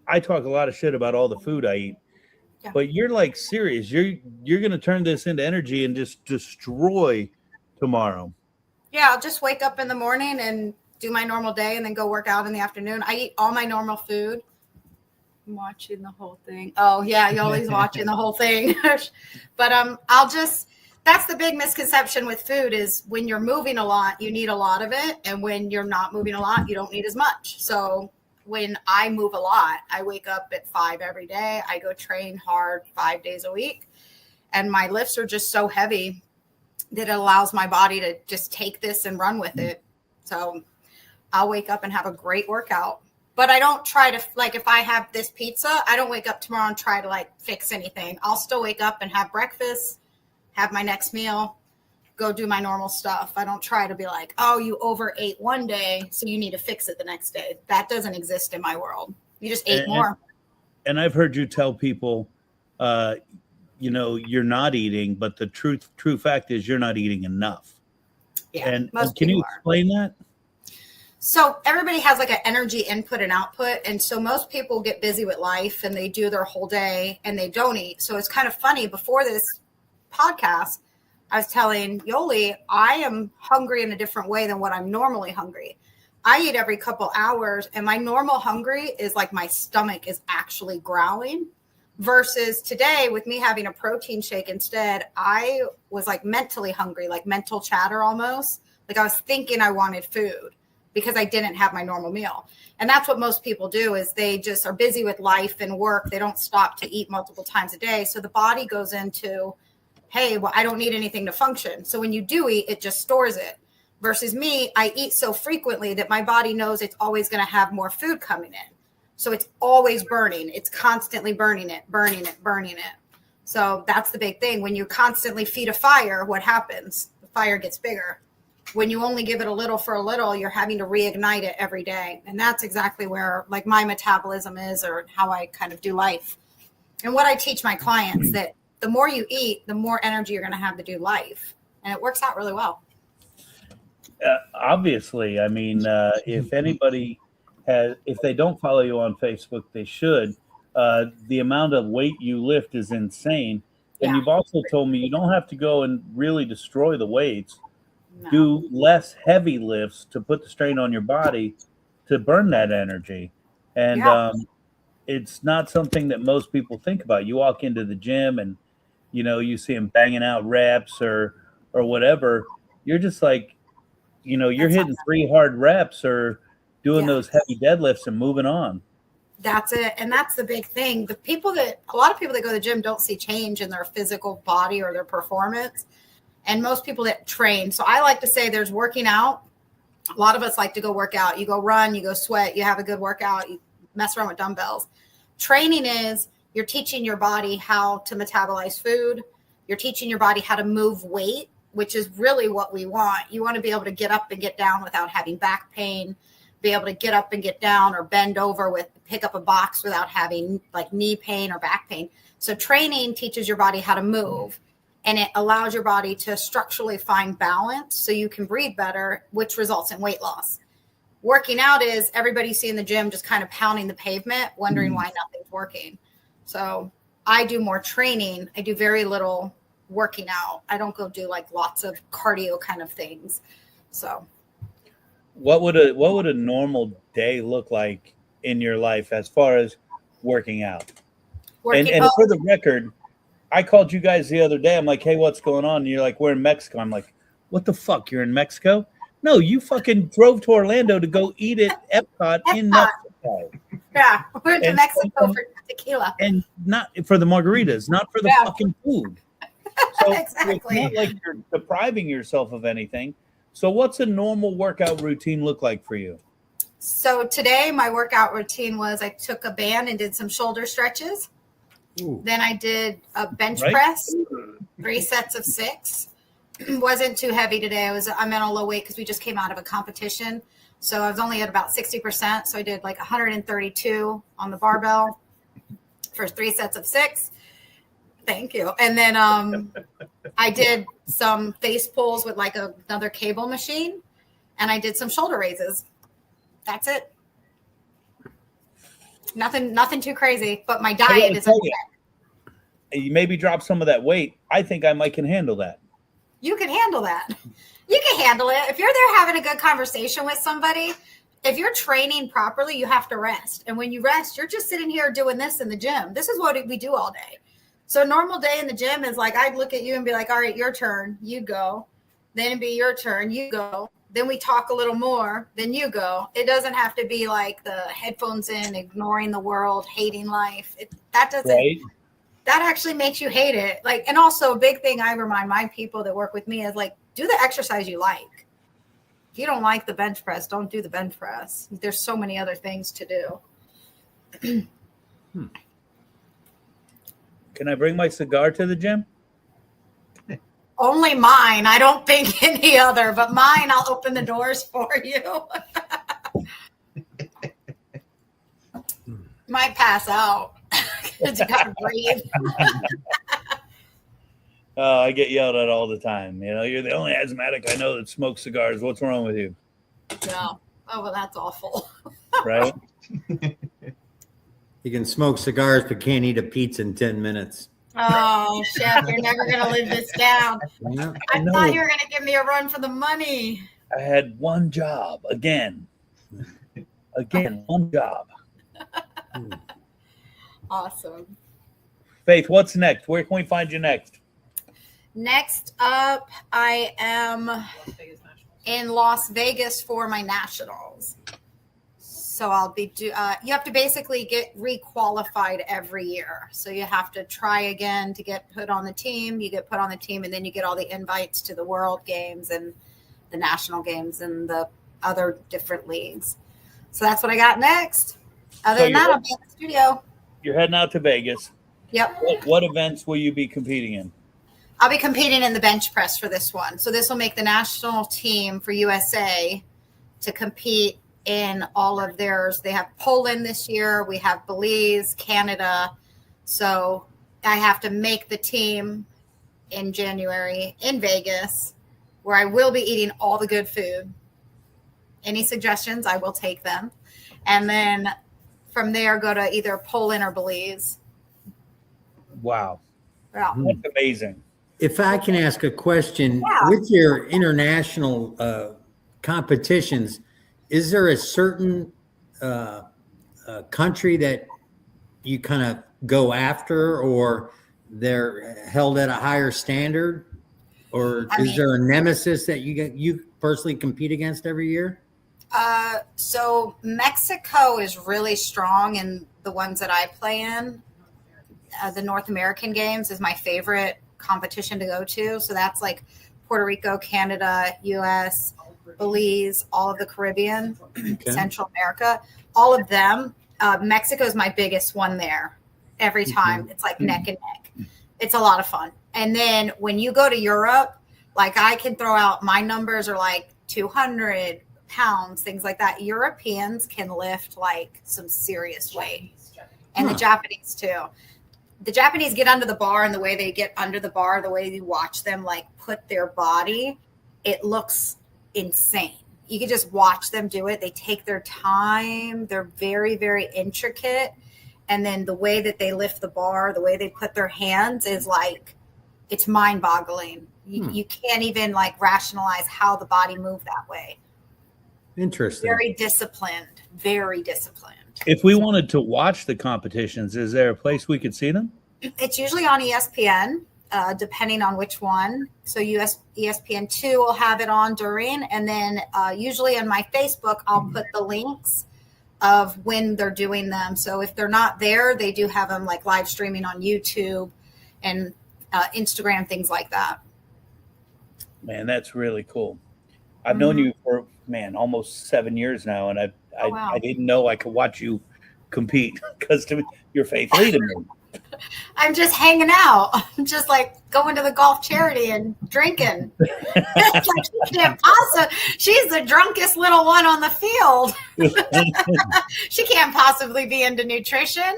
I talk a lot of shit about all the food I eat, Yeah. but you're like serious. You're going to turn this into energy and just destroy tomorrow. Yeah, I'll just wake up in the morning and do my normal day and then go work out in the afternoon. I eat all my normal food. I'm watching the whole thing. Oh, yeah, Yoli's watching the whole thing. But that's the big misconception with food is when you're moving a lot, you need a lot of it. And when you're not moving a lot, you don't need as much. So when I move a lot, I wake up at 5 every day. I go train hard 5 days a week. And my lifts are just so heavy that it allows my body to just take this and run with it. So I'll wake up and have a great workout. But I don't try to, like, if I have this pizza, I don't wake up tomorrow and try to, like, fix anything. I'll still wake up and have breakfast, have my next meal, go do my normal stuff. I don't try to be like, oh, you overate one day, so you need to fix it the next day. That doesn't exist in my world. You just ate more. And I've heard you tell people, you're not eating, but the true fact is you're not eating enough. Yeah, And most can you people are. explain that? So everybody has like an energy input and output. And so most people get busy with life and they do their whole day and they don't eat. So it's kind of funny. Before this podcast, I was telling Yoli, I am hungry in a different way than what I'm normally hungry. I eat every couple hours and my normal hungry is like my stomach is actually growling versus today with me having a protein shake instead, I was like mentally hungry, like mental chatter almost. Like I was thinking I wanted food because I didn't have my normal meal. And that's what most people do is they just are busy with life and work. They don't stop to eat multiple times a day. So the body goes into, hey, well, I don't need anything to function. So when you do eat, it just stores it. Versus me, I eat so frequently that my body knows it's always going to have more food coming in. So it's always burning. It's constantly burning it. So that's the big thing. When you constantly feed a fire, what happens? The fire gets bigger. When you only give it a little for a little, you're having to reignite it every day. And that's exactly where like my metabolism is or how I kind of do life. And what I teach my clients that the more you eat, the more energy you're going to have to do life. And it works out really well. Obviously, I mean, if anybody if they don't follow you on Facebook, they should. The amount of weight you lift is insane. And Yeah. you've also told me you don't have to go and really destroy the weights. No. Do less heavy lifts to put the strain on your body to burn that energy. And Yeah. it's not something that most people think about. You walk into the gym and, you see them banging out reps or whatever. You're just like, you're That's hitting 3 hard reps or doing Yeah. those heavy deadlifts and moving on. That's it. And that's the big thing. A lot of people that go to the gym don't see change in their physical body or their performance. And most people that train. So I like to say there's working out. A lot of us like to go work out. You go run, you go sweat, you have a good workout, you mess around with dumbbells. Training is you're teaching your body how to metabolize food. You're teaching your body how to move weight, which is really what we want. You want to be able to get up and get down without having back pain, be able to get up and get down or bend over pick up a box without having like knee pain or back pain. So training teaches your body how to move, and it allows your body to structurally find balance so you can breathe better, which results in weight loss. Working out is everybody you see in the gym just kind of pounding the pavement, wondering why nothing's working. So I do more training. I do very little working out. I don't go do like lots of cardio kind of things. So What would a normal day look like in your life as far as working out? And for the record, I called you guys the other day. I'm like, hey, what's going on? And you're like, we're in Mexico. I'm like, what the fuck? You're in Mexico? No, you fucking drove to Orlando to go eat at Epcot in Mexico. Yeah, we're to Mexico for tequila. And not for the margaritas, not for the fucking food. So Exactly. It's not like you're depriving yourself of anything. So what's a normal workout routine look like for you? So today my workout routine was I took a band and did some shoulder stretches. Ooh. Then I did a bench Right. press, 3 sets of 6. Wasn't too heavy today. I'm at a low weight because we just came out of a competition. So I was only at about 60%. So I did like 132 on the barbell for 3 sets of 6. Thank you. And then I did some face pulls with like another cable machine, and I did some shoulder raises. That's it. Nothing too crazy, but my diet is. You maybe drop some of that weight. I think I might can handle that. You can handle that. You can handle it. If you're there having a good conversation with somebody, if you're training properly, you have to rest. And when you rest, you're just sitting here doing this in the gym. This is what we do all day. So a normal day in the gym is like, I'd look at you and be like, all right, your turn, you go. Then it'd be your turn, you go. Then we talk a little more, then you go. It doesn't have to be like the headphones in, ignoring the world, hating life. That actually makes you hate it. Like, and also a big thing I remind my people that work with me is like, do the exercise you like. If you don't like the bench press, don't do the bench press. There's so many other things to do. Can I bring my cigar to the gym? Only mine. I don't think any other, but mine, I'll open the doors for you. Might pass out because you got to breathe. I get yelled at all the time. You know, you're the only asthmatic I know that smokes cigars. What's wrong with you? No. Oh, well, that's awful. Right? You can smoke cigars but can't eat a pizza in 10 minutes. Oh, Chef, you're never going to live this down. Yeah. I thought you were going to give me a run for the money. I had one job again. One job. Awesome. Faith, what's next? Where can we find you next? Next up, I am in Las Vegas for my nationals. So I'll be you have to basically get requalified every year. So you have to try again to get put on the team. You get put on the team, and then you get all the invites to the World Games and the National Games and the other different leagues. So that's what I got next. Other than that, I'll be in the studio. You're heading out to Vegas. Yep. What events will you be competing in? I'll be competing in the bench press for this one. So this will make the national team for USA to compete in all of theirs. They have Poland this year. We have Belize, Canada. So I have to make the team in January in Vegas, where I will be eating all the good food. Any suggestions, I will take them. And then from there, go to either Poland or Belize. Wow. Yeah. That's amazing. If I can ask a question, Yeah. with your international competitions, is there a certain country that you kind of go after, or they're held at a higher standard, or is there a nemesis that you personally compete against every year? So Mexico is really strong in the ones that I play in. The North American Games is my favorite competition to go to. So that's like Puerto Rico, Canada, US, Belize, all of the Caribbean, Okay. Central America, all of them. Mexico is my biggest one there. every time. It's like neck and neck. It's a lot of fun. And then when you go to Europe, like I can throw out, my numbers are like 200 pounds, things like that. Europeans can lift like some serious weight, and the Japanese too. The Japanese get under the bar, and the way they get under the bar, the way you watch them like put their body, it looks insane. You can just watch them do it. They take their time. They're very, very intricate. And then the way that they lift the bar, the way they put their hands is like, it's mind boggling. You can't even like rationalize how the body moved that way. Interesting. Very disciplined, very disciplined. If we wanted to watch the competitions, is there a place we could see them? It's usually on ESPN, depending on which one. So ESPN2 will have it on during, and then usually on my Facebook, I'll put the links of when they're doing them. So if they're not there, they do have them like live streaming on YouTube and Instagram, things like that. Man, that's really cool. I've known you for, almost 7 years now, and I didn't know I could watch you compete because you're Faith Lee to me. I'm just hanging out. I'm just like going to the golf charity and drinking. It's like she can't possibly. She's the drunkest little one on the field. She can't possibly be into nutrition.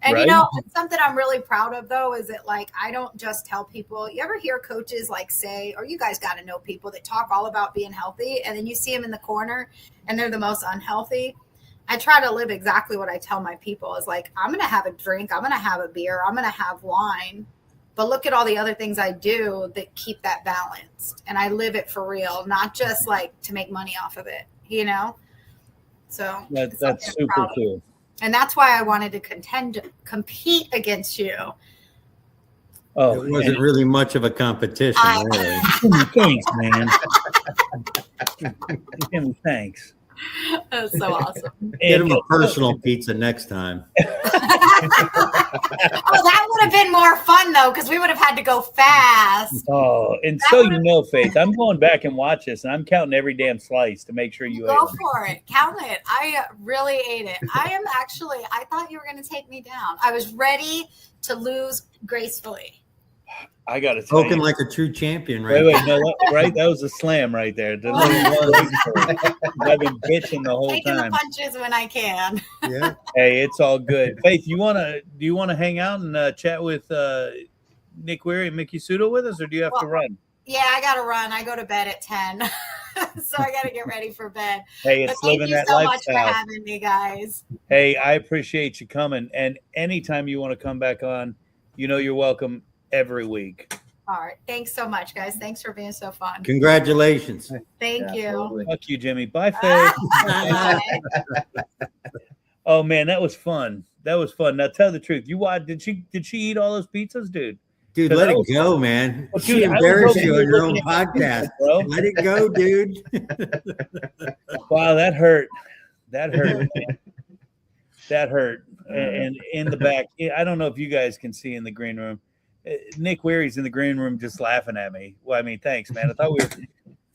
And Right. Something I'm really proud of though is that like I don't just tell people. You ever hear coaches like say, or you guys got to know people that talk all about being healthy, and then you see them in the corner and they're the most unhealthy. I try to live exactly what I tell my people is like, I'm going to have a drink. I'm going to have a beer. I'm going to have wine. But look at all the other things I do that keep that balanced. And I live it for real, not just like to make money off of it, So That's I'm super proud of. cool. And that's why I wanted to compete against you. Oh, It wasn't really much of a competition, really. thanks, man. Jimmy, thanks. That's so awesome. Get him a personal pizza next time. Oh, that would have been more fun though, because we would have had to go fast. Oh, and so Faith, I'm going back and watch this, and I'm counting every damn slice to make sure you Go ate it. for it. Count it. I really ate it. I thought you were going to take me down. I was ready to lose gracefully. I got to tell Spoken you. like a true champion, right? Wait, no, right? That was a slam right there. The I've been bitching the whole Taking time. the punches when I can. Yeah. Hey, it's all good. Faith, do you want to hang out and chat with Nick Weary and Mickey Sudo with us, or do you have to run? Yeah, I got to run. I go to bed at 10. So I got to get ready for bed. Hey, But it's thank living you that so much for lifestyle. having me, guys. Hey, I appreciate you coming, and anytime you want to come back on, you're welcome every week. All right. Thanks so much, guys. Thanks for being so fun. Congratulations. Thank you. Absolutely. Fuck you, Jimmy. Bye, Faith. Bye. Oh man, that was fun. Now tell the truth. You watched? Did she eat all those pizzas, dude? Dude, Because let I it was- go, man. Well, She dude, I was embarrassed hoping you you on were your own looking at podcast. bro. Let it go, dude. Wow, that hurt. That hurt. Man. That hurt. And in the back, I don't know if you guys can see in the green room. Nick Weary's in the green room just laughing at me. Well, I mean, thanks, man. I thought we were.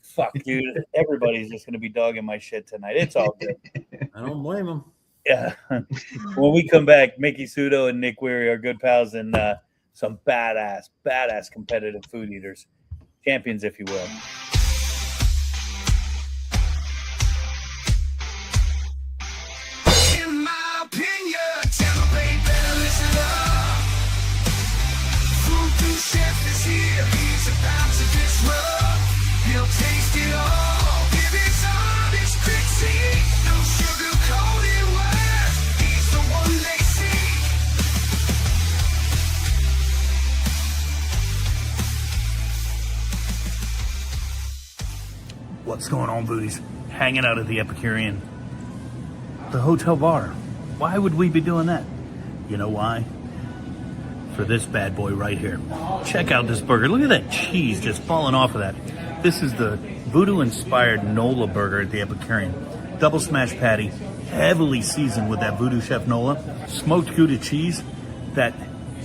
Fuck, dude. Everybody's just gonna be dogging my shit tonight. It's all good. I don't blame him. Yeah. When we come back, Mickey Sudo and Nick Weary are good pals and some badass competitive food eaters. Champions, if you will. In my opinion, Tampa Bay better listen up. Voodoo chef is here, he's about to disrupt. He'll taste it all, give it time, it's Trixie. No sugar-coated words, he's the one they seek. What's going on, booties? Hanging out at the Epicurean. The hotel bar. Why would we be doing that? You know why? For this bad boy right here. Check out this burger. Look at that cheese just falling off of that. This is the voodoo-inspired Nola burger at the Epicurean. Double smash patty, heavily seasoned with that Voodoo Chef Nola. Smoked Gouda cheese, that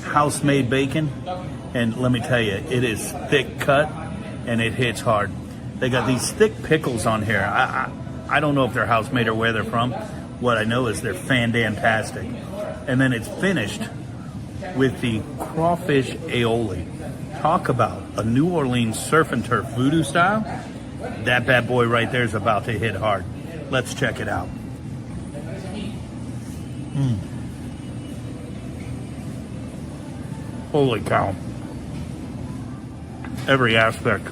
house-made bacon. And let me tell you, it is thick cut and it hits hard. They got these thick pickles on here. I don't know if they're house made or where they're from. What I know is they're fantastic. And then it's finished with the crawfish aioli. Talk about a New Orleans surf and turf voodoo style. That bad boy right there is about to hit hard. Let's check it out. Holy cow. Every aspect.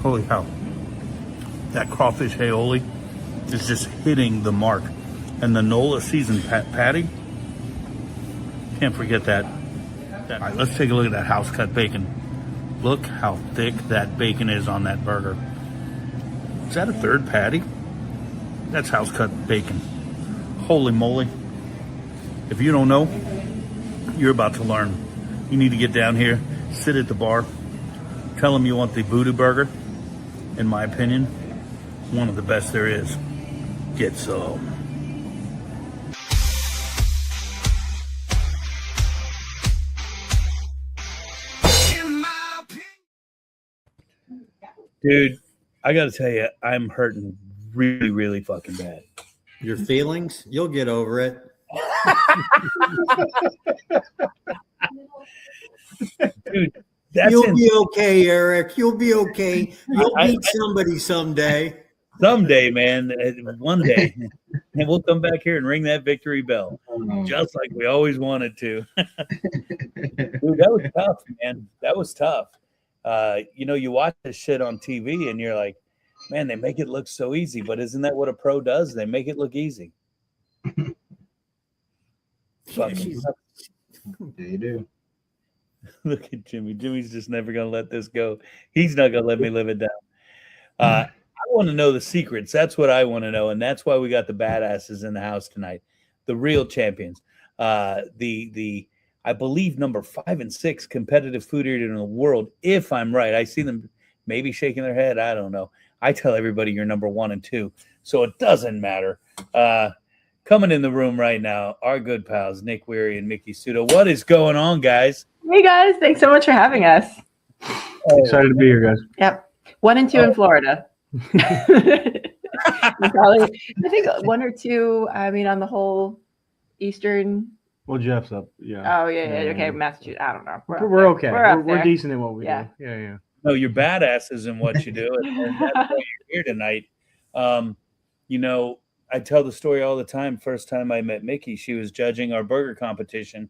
Holy cow. That crawfish aioli is just hitting the mark. And the Nola seasoned patty, can't forget that. All right, let's take a look at that house cut bacon. Look how thick that bacon is on that burger. Is that a third patty? That's house cut bacon. Holy moly. If you don't know, you're about to learn. You need to get down here, sit at the bar, tell them you want the voodoo burger. In my opinion, one of the best there is. Get some. In my opinion. Dude, I gotta tell you, I'm hurting really, really fucking bad. Your feelings, you'll get over it. Dude, that's You'll be okay, Eric. You'll be okay. You'll I- meet somebody someday. someday, man, one day. And we'll come back here and ring that victory bell. Just like we always wanted to. Dude, that was tough, man. That was tough. You watch this shit on TV and you're like, man, they make it look so easy, but isn't that what a pro does? They make it look easy. Fucking Yeah, you do. look at Jimmy. Jimmy's just never gonna let this go. He's not gonna let me live it down. I want to know the secrets. That's what I want to know, and that's why we got the badasses in the house tonight, the real champions. The I believe number 5 and 6 competitive food eater in the world, if I'm right. I see them maybe shaking their head. I don't know. I tell everybody you're number 1 and 2, so it doesn't matter. Coming in the room right now, our good pals Nick Weary and Mickey Suda. What is going on, guys? Hey guys, thanks so much for having us. Excited to be here, guys. Yep. 1 and 2 in Florida. Probably, I think 1 or 2, I mean, on the whole Eastern. Well, Jeff's up. Yeah. Oh, yeah. Okay. Massachusetts. I don't know. up We're there. okay. up We're there. decent at what we Yeah. do. Yeah. No, you're badasses in what you do, and that's why you're here tonight. I tell the story all the time. First time I met Mickey, she was judging our burger competition,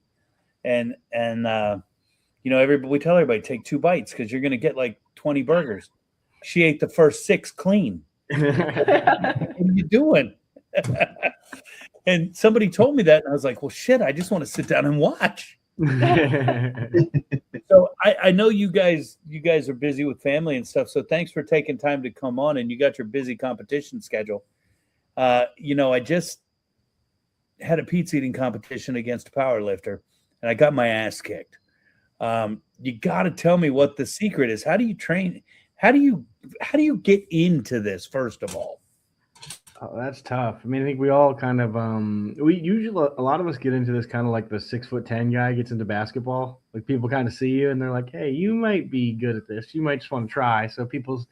and we tell everybody take 2 bites because you're going to get like 20 burgers. She ate the first 6 clean. What are you doing? And somebody told me that, and I was like, well, shit, I just want to sit down and watch. So I know you guys are busy with family and stuff. So thanks for taking time to come on, and you got your busy competition schedule. I just had a pizza eating competition against a power lifter, and I got my ass kicked. You got to tell me what the secret is. How do you train? How do you get into this, first of all? Oh, that's tough. I mean, I think we all kind of we usually, a lot of us get into this kind of like the 6'10" guy gets into basketball. Like people kind of see you and they're like, hey, you might be good at this. You might just want to try. So people's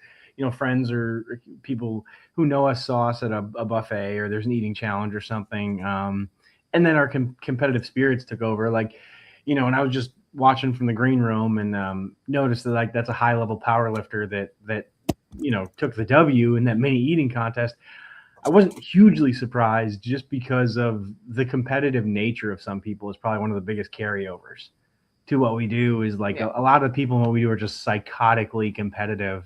friends or people who know us saw us at a buffet, or there's an eating challenge or something, and then our competitive spirits took over. Like, and I was just watching from the green room and noticed that like that's a high level power lifter that took the W in that mini eating contest. I wasn't hugely surprised, just because of the competitive nature of some people is probably one of the biggest carryovers to what we do. Is like a lot of the people in what we do are just psychotically competitive,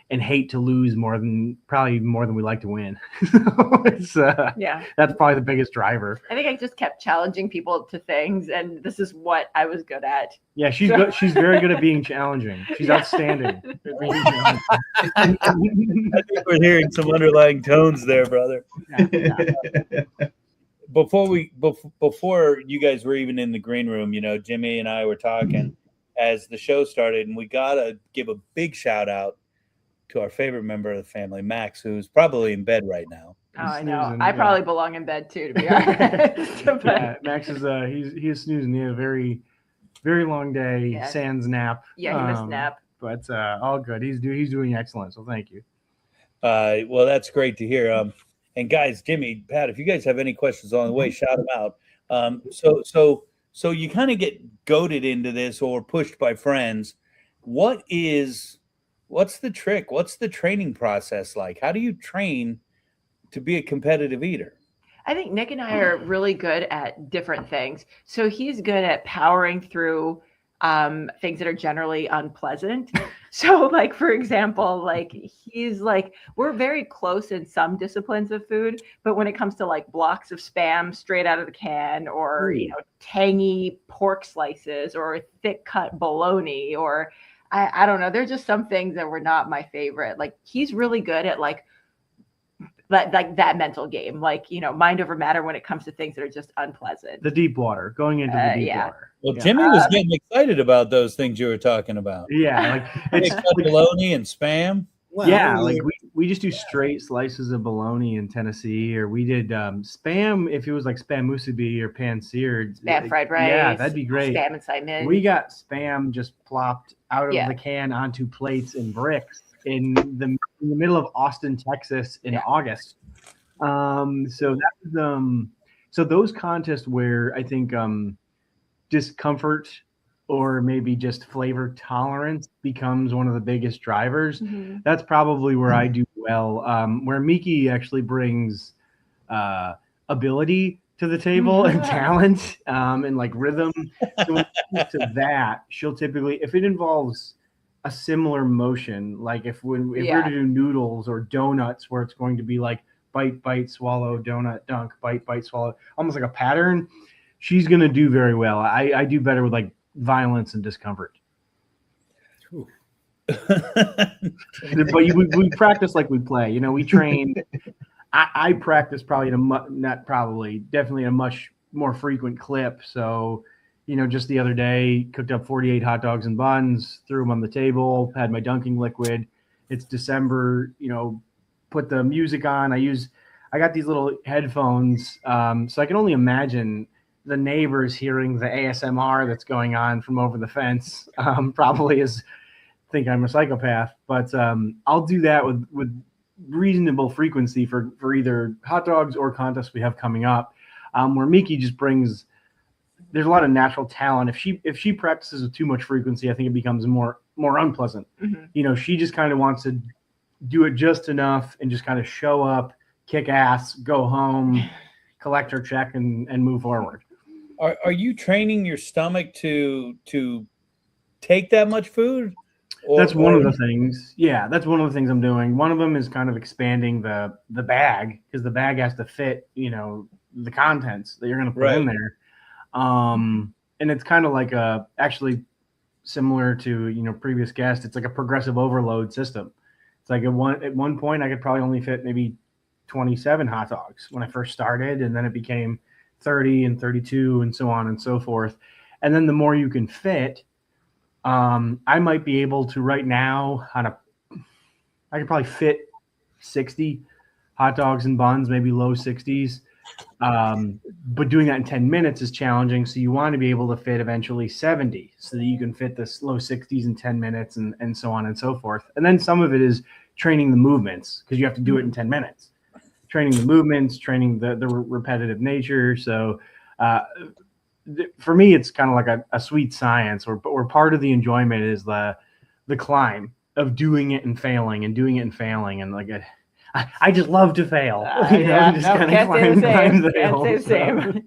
and hate to lose more than we like to win. It's, that's probably the biggest driver. I think I just kept challenging people to things, and this is what I was good at. Yeah, she's good. She's very good at being challenging. She's outstanding at being challenging. I think we're hearing some underlying tones there, brother. Before you guys were even in the green room, Jimmy and I were talking as the show started, and we gotta give a big shout out to our favorite member of the family, Max, who's probably in bed right now. Oh, I know. Snoozing, I probably belong in bed too, to be honest. Yeah, Max is he's snoozing. He had a very, very long day, Yeah. sans nap. Yeah, he missed nap. But all good. He's doing excellent. So thank you. Well, that's great to hear. And guys, Jimmy, Pat, if you guys have any questions on the way, shout them out. So you kind of get goaded into this or pushed by friends. What's the trick? What's the training process like? How do you train to be a competitive eater? I think Nick and I are really good at different things. So he's good at powering through things that are generally unpleasant. So like, for example, like he's like, we're very close in some disciplines of food, but when it comes to like blocks of Spam straight out of the can, or, you know, tangy pork slices, or thick cut bologna, or I don't know, there's just some things that were not my favorite. Like he's really good at like that mental game, like, you know, mind over matter when it comes to things that are just unpleasant. The deep water, going into the deep yeah. water. Well, Yeah. Jimmy was getting excited about those things you were talking about. Yeah, like It's it's bologna and Spam. Well, yeah, like we just do straight slices of bologna in Tennessee, or we did Spam if it was like Spam musubi or pan seared. Spam fried rice. Yeah, that'd be great. Spam and Simon. We got Spam just plopped out of Yeah. the can onto plates and bricks in the middle of Austin, Texas in August. So that was so those contests where I think discomfort or maybe just flavor tolerance becomes one of the biggest drivers. Mhm. That's probably where I do well. Where Miki actually brings ability to the table and talent and like rhythm. So when it comes to that, she'll typically, if it involves a similar motion, like if we're to do noodles or donuts, where it's going to be like bite, bite, swallow, donut, dunk, bite, bite, swallow, almost like a pattern, she's going to do very well. I do better with like violence and discomfort. But we practice like we play. You know, we train. I practice probably definitely in a much more frequent clip. So, you know, just the other day, cooked up 48 hot dogs and buns, threw them on the table, had my dunking liquid. It's December, you know, put the music on. I got these little headphones, so I can only imagine the neighbors hearing the ASMR that's going on from over the fence. Probably think I'm a psychopath, but I'll do that with reasonable frequency for either hot dogs or contests we have coming up, where Miki just brings. There's a lot of natural talent. If she practices with too much frequency, I think it becomes more unpleasant. Mm-hmm. You know, she just kind of wants to do it just enough and just kind of show up, kick ass, go home, collect her check, and move forward. Are you training your stomach to take that much food? That's one of the things. Yeah, that's one of the things I'm doing. One of them is kind of expanding the bag, because the bag has to fit, you know, the contents that you're going to put in there. And it's kind of like actually similar to, you know, previous guests. It's like a progressive overload system. It's like at one point I could probably only fit maybe 27 hot dogs when I first started, and then it became 30 and 32 and so on and so forth. And then the more you can fit, I might be able to right now I could probably fit 60 hot dogs and buns, maybe low 60s. But doing that in 10 minutes is challenging. So you want to be able to fit eventually 70 so that you can fit this low 60s in 10 minutes and so on and so forth. And then some of it is training the movements, because you have to do it in 10 minutes. Training the movements, training the repetitive nature. So for me, it's kind of like a sweet science, where part of the enjoyment is the climb of doing it and failing and doing it and failing. And like, I just love to fail. Can't say the same.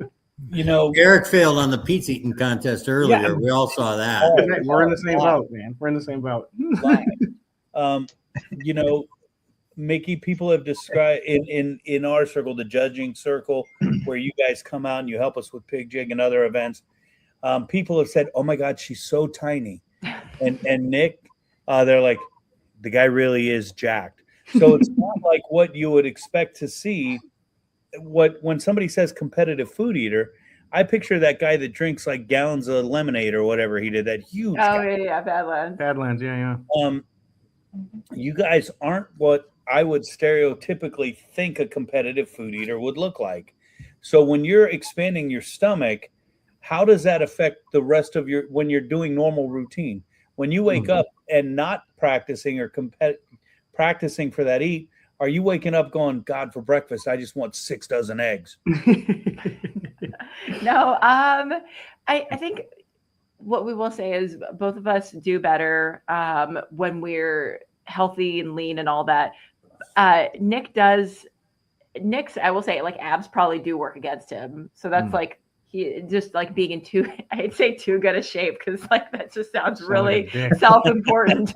You know, Eric failed on the pizza eating contest earlier. Yeah. We all saw that. We're in the same boat, man. We're in the same boat. You know, Mickey, people have described in our circle, the judging circle, where you guys come out and you help us with Pig Jig and other events. People have said, "Oh my God, she's so tiny," and Nick, they're like, "The guy really is jacked." So it's not like what you would expect to see. When somebody says competitive food eater, I picture that guy that drinks like gallons of lemonade or whatever he did. That huge. Badlands. Badlands, yeah. You guys aren't what I would stereotypically think a competitive food eater would look like. So when you're expanding your stomach, how does that affect the rest of when you're doing normal routine? When you wake up and not practicing or practicing for that eat, are you waking up going, God, for breakfast, I just want 6 dozen eggs? No, I think what we will say is both of us do better when we're healthy and lean and all that. Nick's, I will say, like, abs probably do work against him. So that's like he just like being in too, I'd say too good a shape, because like that just sounds really self-important.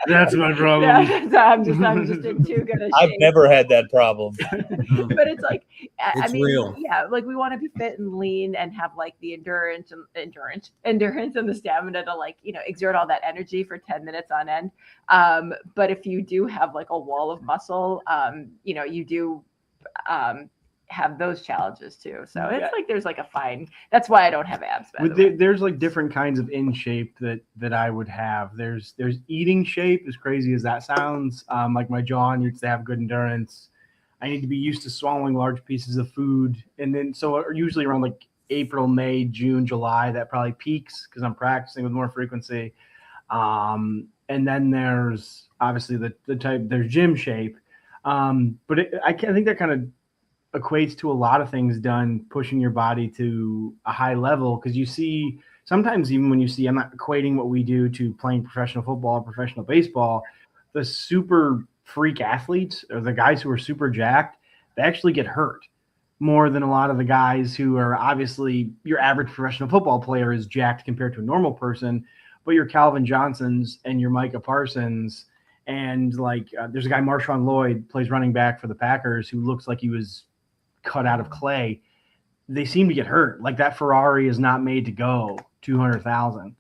That's my problem. Yeah, so I'm just in too good a shape. I've never had that problem. But it's like, I It's mean, real. yeah, like we want to be fit and lean and have like the endurance and the stamina to, like, you know, exert all that energy for 10 minutes on end. But if you do have like a wall of muscle, you know, you do have those challenges too. So it's like there's like a fine. That's why I don't have abs. There's like different kinds of in shape that I would have. There's eating shape, as crazy as that sounds. Like my jaw needs to have good endurance. I need to be used to swallowing large pieces of food, and then so usually around like April, May, June, July, that probably peaks because I'm practicing with more frequency. And then there's obviously the type. There's gym shape, but I think that kind of equates to a lot of things done pushing your body to a high level, because you see sometimes, even when you see, I'm not equating what we do to playing professional football or professional baseball, the super freak athletes or the guys who are super jacked, they actually get hurt more than a lot of the guys who are, obviously your average professional football player is jacked compared to a normal person, but your Calvin Johnsons and your Micah Parsons and like there's a guy, Marshawn Lloyd, plays running back for the Packers, who looks like he was cut out of clay. They seem to get hurt. Like that Ferrari is not made to go 200,000.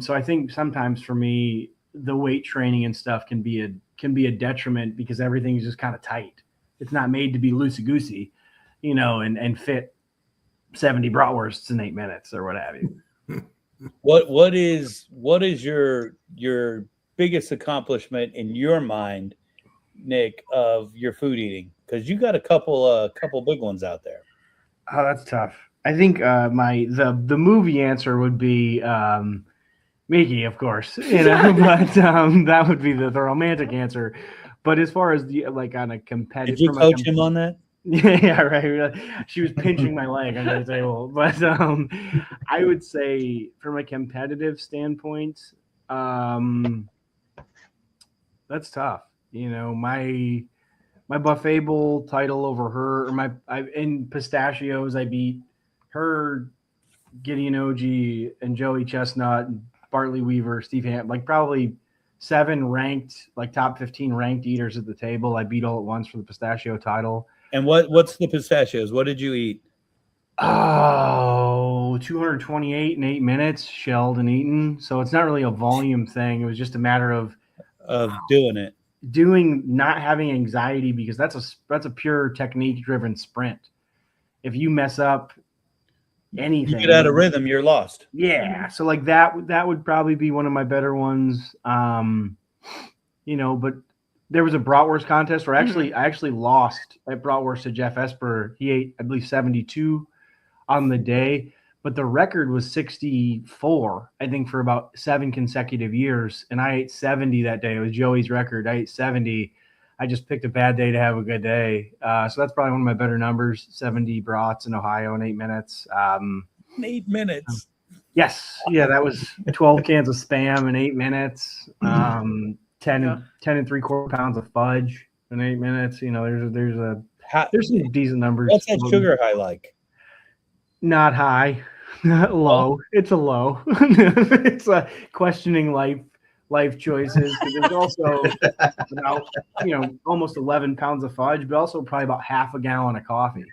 So I think sometimes for me, the weight training and stuff can be a detriment because everything's just kind of tight. It's not made to be loosey goosey, you know, and fit 70 bratwursts in 8 minutes or what have you. What is your biggest accomplishment in your mind, Nick, of your food eating? Because you got a couple big ones out there. Oh, that's tough. I think the movie answer would be Mickey, of course, you know, but that would be the romantic answer. But as far as the like on a competitive, did you coach him on that? Yeah, right. She was pinching my leg under the table, but I would say from a competitive standpoint, that's tough. You know, my buffet bowl title over her, or in pistachios, I beat her, Gideon Oji, and Joey Chestnut, and Bartley Weaver, Steve Ham, like probably 7 ranked, like top 15 ranked eaters at the table. I beat all at once for the pistachio title. And what's the pistachios? What did you eat? Oh, 228 in 8 minutes, shelled and eaten. So it's not really a volume thing. It was just a matter of doing it. Not having anxiety, because that's a pure technique driven sprint. If you mess up anything, you get out of rhythm, you're lost. Yeah. So like that would probably be one of my better ones. You know, but there was a bratwurst contest where I actually lost at bratwurst to Jeff Esper. He ate, I believe, 72 on the day, but the record was 64, I think, for about 7 consecutive years. And I ate 70 that day. It was Joey's record. I ate 70. I just picked a bad day to have a good day. So that's probably one of my better numbers, 70 brats in Ohio in 8 minutes. 8 minutes. Yes. Yeah, that was 12 cans of Spam in 8 minutes. 10 and 3/4 pounds of fudge in 8 minutes. You know, there's some decent numbers. What's that sugar high like? Not high, not low. It's a low. It's a questioning life choices. There's also about, almost 11 pounds of fudge, but also probably about half a gallon of coffee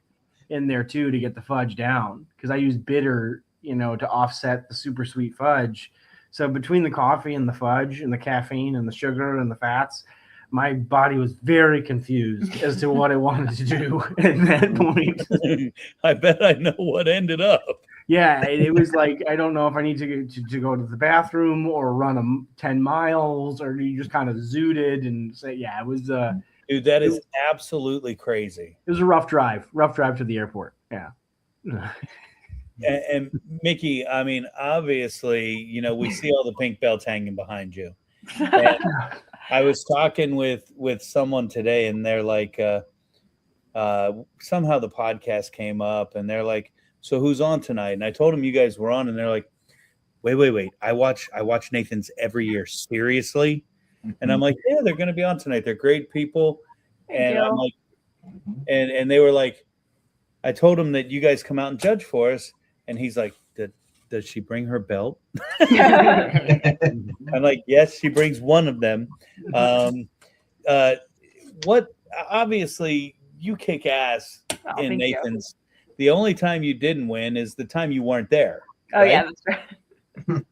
in there too to get the fudge down, because I use bitter, to offset the super sweet fudge. So between the coffee and the fudge and the caffeine and the sugar and the fats, my body was very confused as to what I wanted to do at that point. I bet I know what ended up. Yeah, it was like, I don't know if I need to go to the bathroom or run 10 miles, or you just kind of zooted and say, yeah, it was. Dude, that is absolutely crazy. It was a rough drive to the airport. Yeah. And Mickey, I mean, obviously, we see all the pink belts hanging behind you. And I was talking with someone today, and they're like, somehow the podcast came up, and they're like, "So who's on tonight?" And I told them you guys were on, and they're like, "Wait! I watch Nathan's every year. Seriously?" And I'm like, "Yeah, they're going to be on tonight. They're great people." And I'm like, and they were like, I told him that you guys come out and judge for us, and he's like, does she bring her belt? I'm like, yes, she brings one of them. What? Obviously, you kick ass in Nathan's. The only time you didn't win is the time you weren't there. Oh right? yeah, that's right.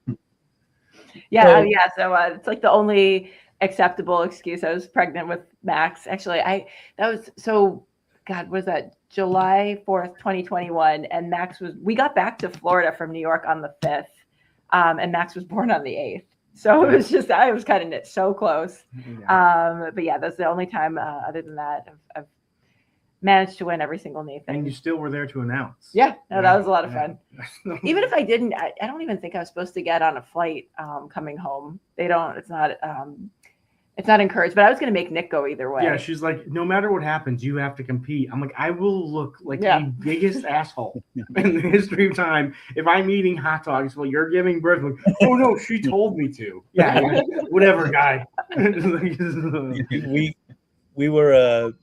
Yeah. So it's like the only acceptable excuse. I was pregnant with Max. Actually, God, was that July 4th, 2021? And we got back to Florida from New York on the 5th. And Max was born on the 8th. So it was just, I was kind of so close. But yeah, that's the only time, other than that, I've managed to win every single Nathan. And you still were there to announce. Yeah, no, that was a lot of fun. Even if I didn't, I don't even think I was supposed to get on a flight coming home. It's not encouraged, but I was going to make Nick go either way. Yeah, she's like, no matter what happens, you have to compete. I'm like, I will look like the biggest asshole in the history of time if I'm eating hot dogs while you're giving birth. Like, oh no, she told me to. Yeah, whatever, guy. we were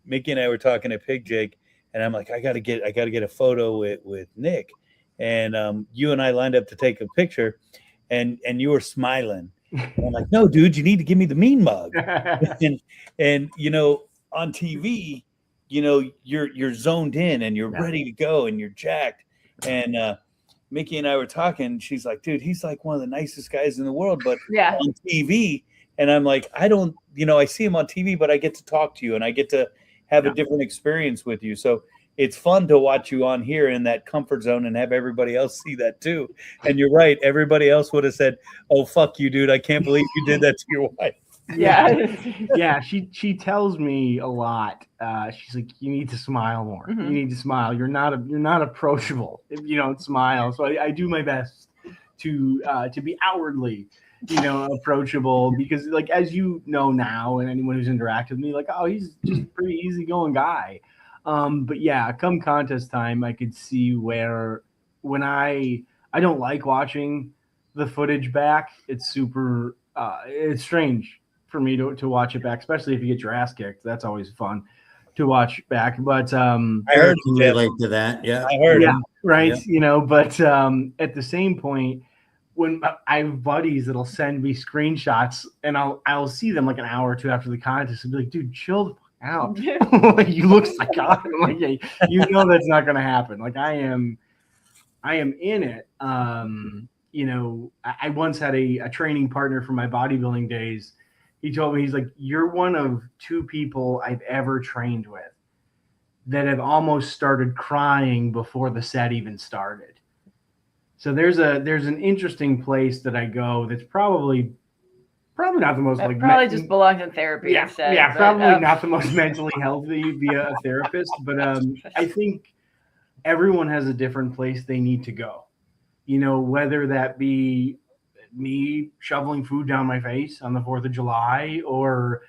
Mickey and I were talking at Pig Jake, and I'm like, I gotta get a photo with Nick, and you and I lined up to take a picture, and you were smiling. And I'm like, no, dude, you need to give me the mean mug. and you know, on TV, you know, you're zoned in and you're ready to go and you're jacked. And Mickey and I were talking. She's like, dude, he's like one of the nicest guys in the world, but on TV. And I'm like, I don't, you know, I see him on TV, but I get to talk to you and I get to have a different experience with you. So it's fun to watch you on here in that comfort zone and have everybody else see that too. And you're right. Everybody else would have said, oh, fuck you, dude. I can't believe you did that to your wife. Yeah. She tells me a lot. She's like, you need to smile more. You need to smile. You're not approachable if you don't smile. So I do my best to be outwardly, you know, approachable, because like, as you know now, and anyone who's interacted with me, like, oh, he's just a pretty easygoing guy. But yeah, come contest time, I could see where when I don't like watching the footage back. It's super, it's strange for me to watch it back, especially if you get your ass kicked. That's always fun to watch back. But I heard you relate to that. Yeah, I heard. Yeah, right. Yeah. You know, but at the same point, when I have buddies that'll send me screenshots and I'll see them like an hour or two after the contest and be like, dude, chill the fuck out. Like, you look psychotic. I'm like, yeah, you know that's not gonna happen. Like I am in it. You know, I once had a training partner from my bodybuilding days. He told me, he's like, you're one of two people I've ever trained with that have almost started crying before the set even started. So there's an interesting place that I go that's probably not the most like probably just belongs in therapy. Yeah, instead, yeah, probably not the most mentally healthy via a therapist. But I think everyone has a different place they need to go. You know, whether that be me shoveling food down my face on the 4th of July, or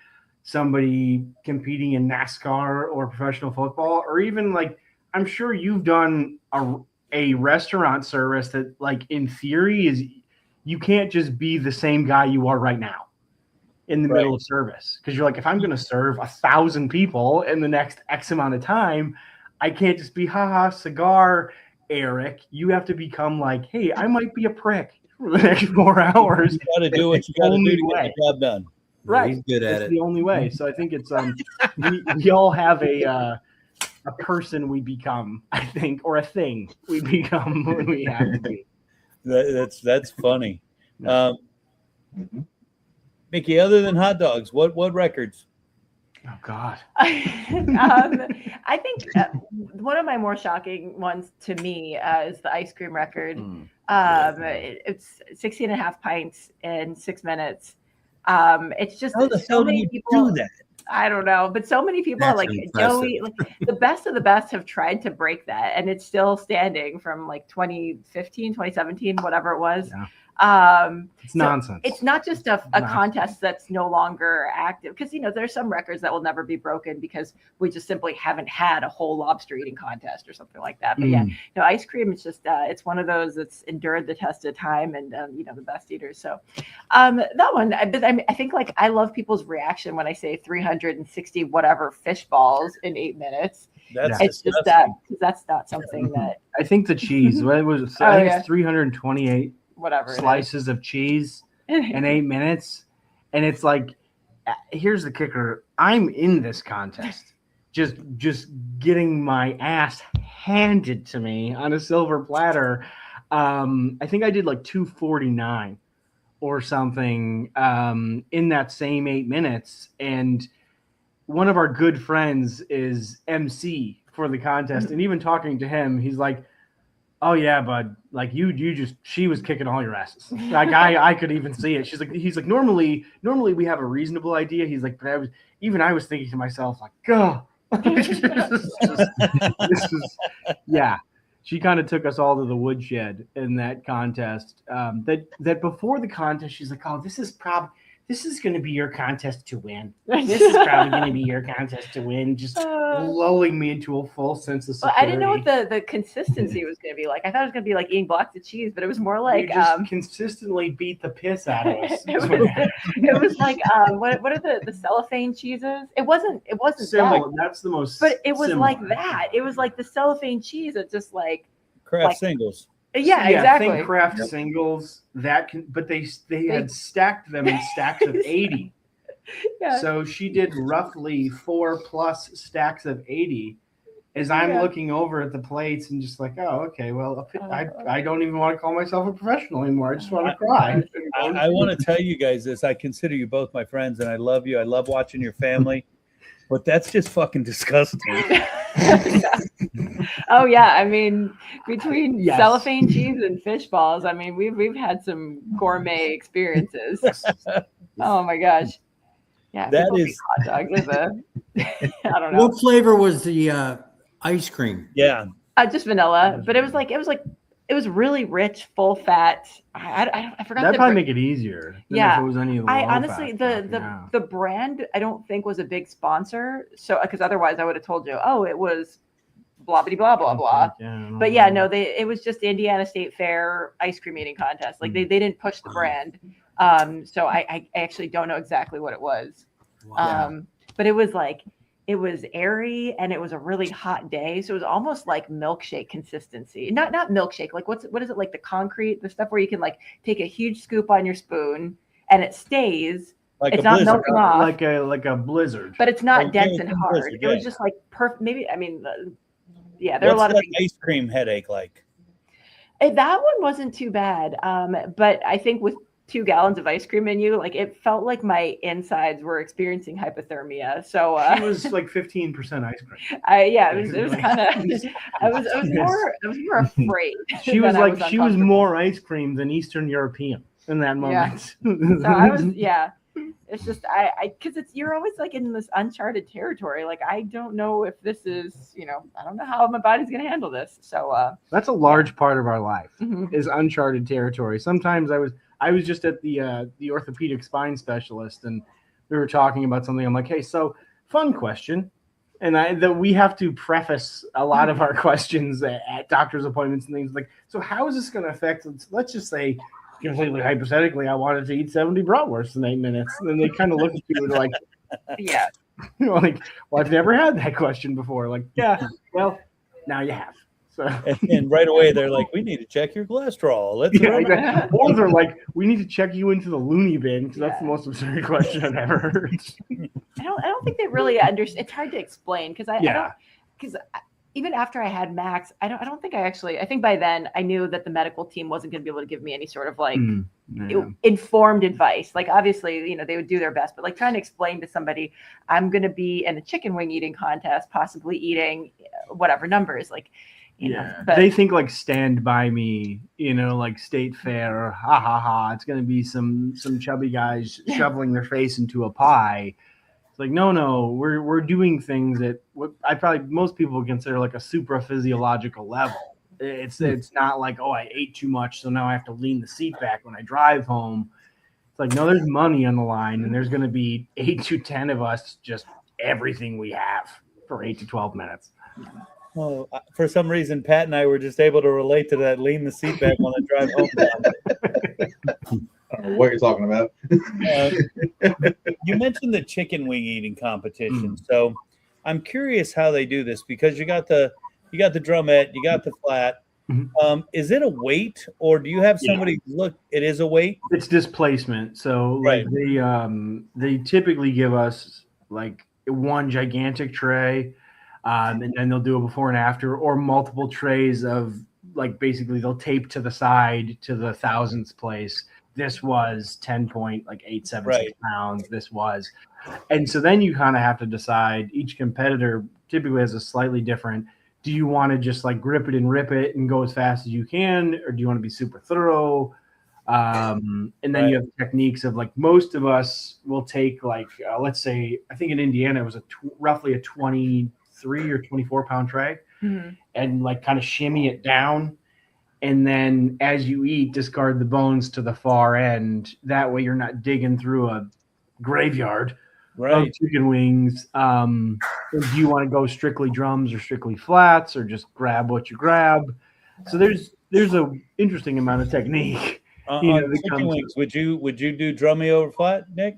somebody competing in NASCAR or professional football, or even like, I'm sure you've done a restaurant service that, like, in theory is, you can't just be the same guy you are right now in the middle of service. Because you're like, if I'm going to serve 1,000 people in the next X amount of time, I can't just be, haha, cigar, Eric. You have to become like, hey, I might be a prick for the next 4 hours. You got to do what you got to do to get the job done. Right. He's good at it. The only way. So I think it's we all have a person we become, I think, or a thing we become when we have to be. That's funny. Mickey, other than hot dogs, what records? Oh God. I think one of my more shocking ones to me is the ice cream record. It's 16 and a half pints in 6 minutes. It's just how the so hell many do you people do that? I don't know, but so many people That's like impressive. Joey, like, the best of the best have tried to break that, and it's still standing from like 2015, 2017, whatever it was. It's So nonsense. it's not just a Nonsense. contest that's no longer active because there's some records that will never be broken because we just simply haven't had a whole lobster eating contest or something like that. But yeah, ice cream is just it's one of those that's endured the test of time and the best eaters. So that one, I think like I love people's reaction when I say 360 whatever fish balls in 8 minutes. That's It's just that because that's not something that I think the cheese. What was? Oh, I think yeah. it's 328 whatever it is. slices of cheese in 8 minutes, and it's like, here's the kicker: I'm in this contest, just getting my ass handed to me on a silver platter. I think I did like 249 or something in that same 8 minutes, and one of our good friends is MC for the contest, and even talking to him, he's like, "Oh yeah, bud, like she was kicking all your asses." Like I could even see it. He's like, normally we have a reasonable idea. He's like, but I was thinking to myself like, "God, this is yeah." She kind of took us all to the woodshed in that contest. That before the contest, she's like, "Oh, this is going to be your contest to win. This is probably going to be your contest to win." Just lulling me into a full sense of Well, security. I didn't know what the consistency was going to be like. I thought it was going to be like eating blocks of cheese, but it was more You like just consistently beat the piss out of us. it was like what are the cellophane cheeses? It wasn't Similar. that, That's the most. but it was similar. like that. It was like the cellophane cheese. It just like Kraft like- singles. yeah, exactly. Think Kraft singles but they had stacked them in stacks of 80. Yeah. So she did roughly 4+ stacks of 80. As I'm Yeah. looking over at the plates and just like, oh, okay, well, I don't even want to call myself a professional anymore. I just want to cry. I want to tell you guys this. I consider you both my friends, and I love you. I love watching your family, but that's just fucking disgusting. Oh yeah, I mean between Yes. cellophane cheese and fish balls, I mean we've had some gourmet experiences. Oh my gosh. Yeah, That people is- eat hot dogs with I don't know. What flavor was the ice cream? Yeah. Just vanilla, but it was really rich, full fat. I forgot That'd the probably br- make it easier than Yeah. if it was any of the I low honestly fat the stuff, the brand I don't think was a big sponsor, so because otherwise I would have told you, oh, it was blah blah blah blah blah. But yeah, no, it was just the Indiana State Fair ice cream eating contest. Like they didn't push the brand, so I actually don't know exactly what it was. But it was airy and it was a really hot day, so it was almost like milkshake consistency. Not milkshake. Like what is it, like the stuff where you can like take a huge scoop on your spoon and it stays. Like It's a not blizzard. milking off, like a blizzard. but it's not Like dense Jameson and hard. Blizzard, It was yeah. just like perfect. Maybe I mean, yeah, there are a What's lot of that things. ice cream headache like? That one wasn't too bad, but I think with 2 gallons of ice cream in you, like it felt like my insides were experiencing hypothermia. So She was like 15% ice cream. it was kind of I was more afraid. She was than I like she was uncomfortable. more ice cream than Eastern European in that moment. So I was It's just I because you're always like in this uncharted territory. Like I don't know if this is I don't know how my body's gonna handle this. So That's a large part of our life mhm. is uncharted territory. Sometimes I was just at the orthopedic spine specialist and we were talking about something. I'm like, hey, so fun question. And that we have to preface a lot of our questions at doctor's appointments and things like, so how is this going to affect, let's just say completely hypothetically, I wanted to eat 70 bratwursts in 8 minutes. And then they kind of look at you and like, Yeah. like, well, I've never had that question before. Like, yeah, well, now you have. So And right away they're like, we need to check your cholesterol. Let's yeah, run exactly. Or they're like, we need to check you into the loony bin because that's the most absurd question I've ever heard. I don't think they really understand. It's hard to explain because even after I had Max, I don't think I think by then I knew that the medical team wasn't going to be able to give me any sort of like informed advice. Like obviously, they would do their best, but like trying to explain to somebody, I'm going to be in a chicken wing eating contest, possibly eating whatever numbers, like, but they think like Stand By Me, like State Fair, ha ha ha. It's going to be some chubby guys shoveling their face into a pie. It's like, no, we're doing things at what most people would consider like a supra physiological level. It's not like, oh, I ate too much, so now I have to lean the seat back when I drive home. It's like, no, there's money on the line, and there's going to be 8 to 10 of us, just everything we have for 8 to 12 minutes. Oh, for some reason, Pat and I were just able to relate to that. Lean the seat back when I drive home. I don't know what you're talking about. You mentioned the chicken wing eating competition, so I'm curious how they do this because you got the drumette, you got the flat. Is it a weight, or do you have somebody look? It is a weight. It's displacement. So like they typically give us like one gigantic tray, and then they'll do a before and after, or multiple trays of like basically they'll tape to the side to the thousandth place. This was 10.876 pounds. This was, and so then you kind of have to decide. Each competitor typically has a slightly different. Do you want to just like grip it and rip it and go as fast as you can, or do you want to be super thorough? And then you have techniques of like most of us will take like let's say I think in Indiana it was roughly a 23 or 24 pound tray, and like kind of shimmy it down, and then as you eat, discard the bones to the far end. That way you're not digging through a graveyard of chicken wings. Do you want to go strictly drums or strictly flats, or just grab what you grab? So there's a interesting amount of technique. Chicken wings, would you do drummy over flat, Nick?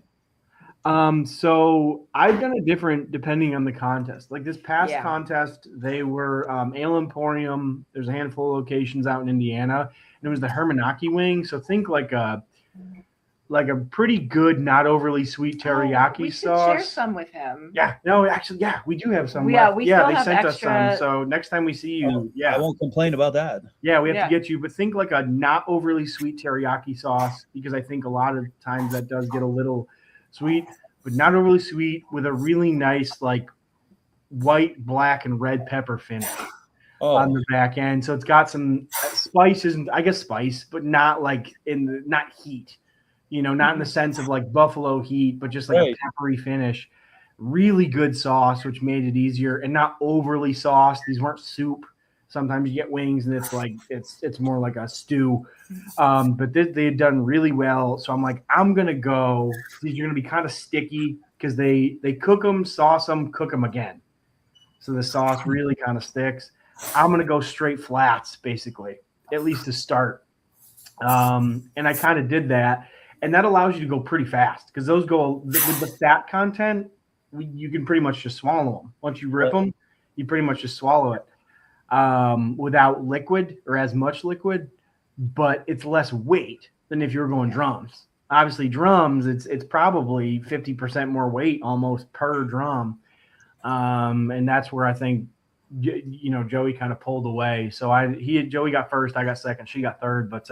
So I've done it different depending on the contest. Like this past contest, they were Ale Emporium. There's a handful of locations out in Indiana, and it was the Hermanaki wing. So think like a pretty good, not overly sweet teriyaki we should sauce. Share some with him. Yeah, no, actually, we do have some. Yeah, left. we still they have sent extra... us some. So next time we see you, I won't complain about that. Yeah, we have to get you, but think like a not overly sweet teriyaki sauce, because I think a lot of times that does get a little sweet, but not overly sweet, with a really nice like white, black, and red pepper finish on the back end. So it's got some spices, I guess spice, but not like not heat. Not in the sense of like buffalo heat, but just like a peppery finish. Really good sauce, which made it easier, and not overly sauced. These weren't soup. Sometimes you get wings and it's like it's more like a stew. But they had done really well. So I'm like, I'm gonna go. These are gonna be kind of sticky because they cook them, sauce them, cook them again. So the sauce really kind of sticks. I'm gonna go straight flats, basically, at least to start. And I kind of did that. And that allows you to go pretty fast because those go with the fat content. You can pretty much just swallow them. Once you rip them, you pretty much just swallow it without liquid or as much liquid, but it's less weight than if you were going drums. Obviously, drums, it's probably 50% more weight almost per drum. And that's where I think, Joey kind of pulled away. So Joey got first, I got second, she got third, but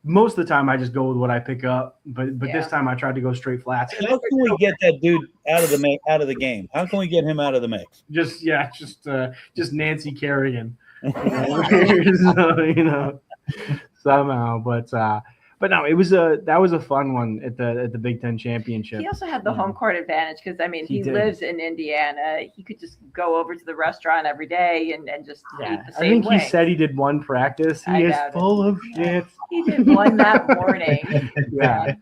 most of the time I just go with what I pick up, but this time I tried to go straight flats. How can we get that dude out of the game? How can we get him out of the mix? Just Nancy Kerrigan, somehow. But no, that was a fun one at the Big Ten Championship. He also had the home court advantage because he lives in Indiana. He could just go over to the restaurant every day and just eat the same I think wings. he said he did one practice. He is full of shit. He did one that morning. Yeah.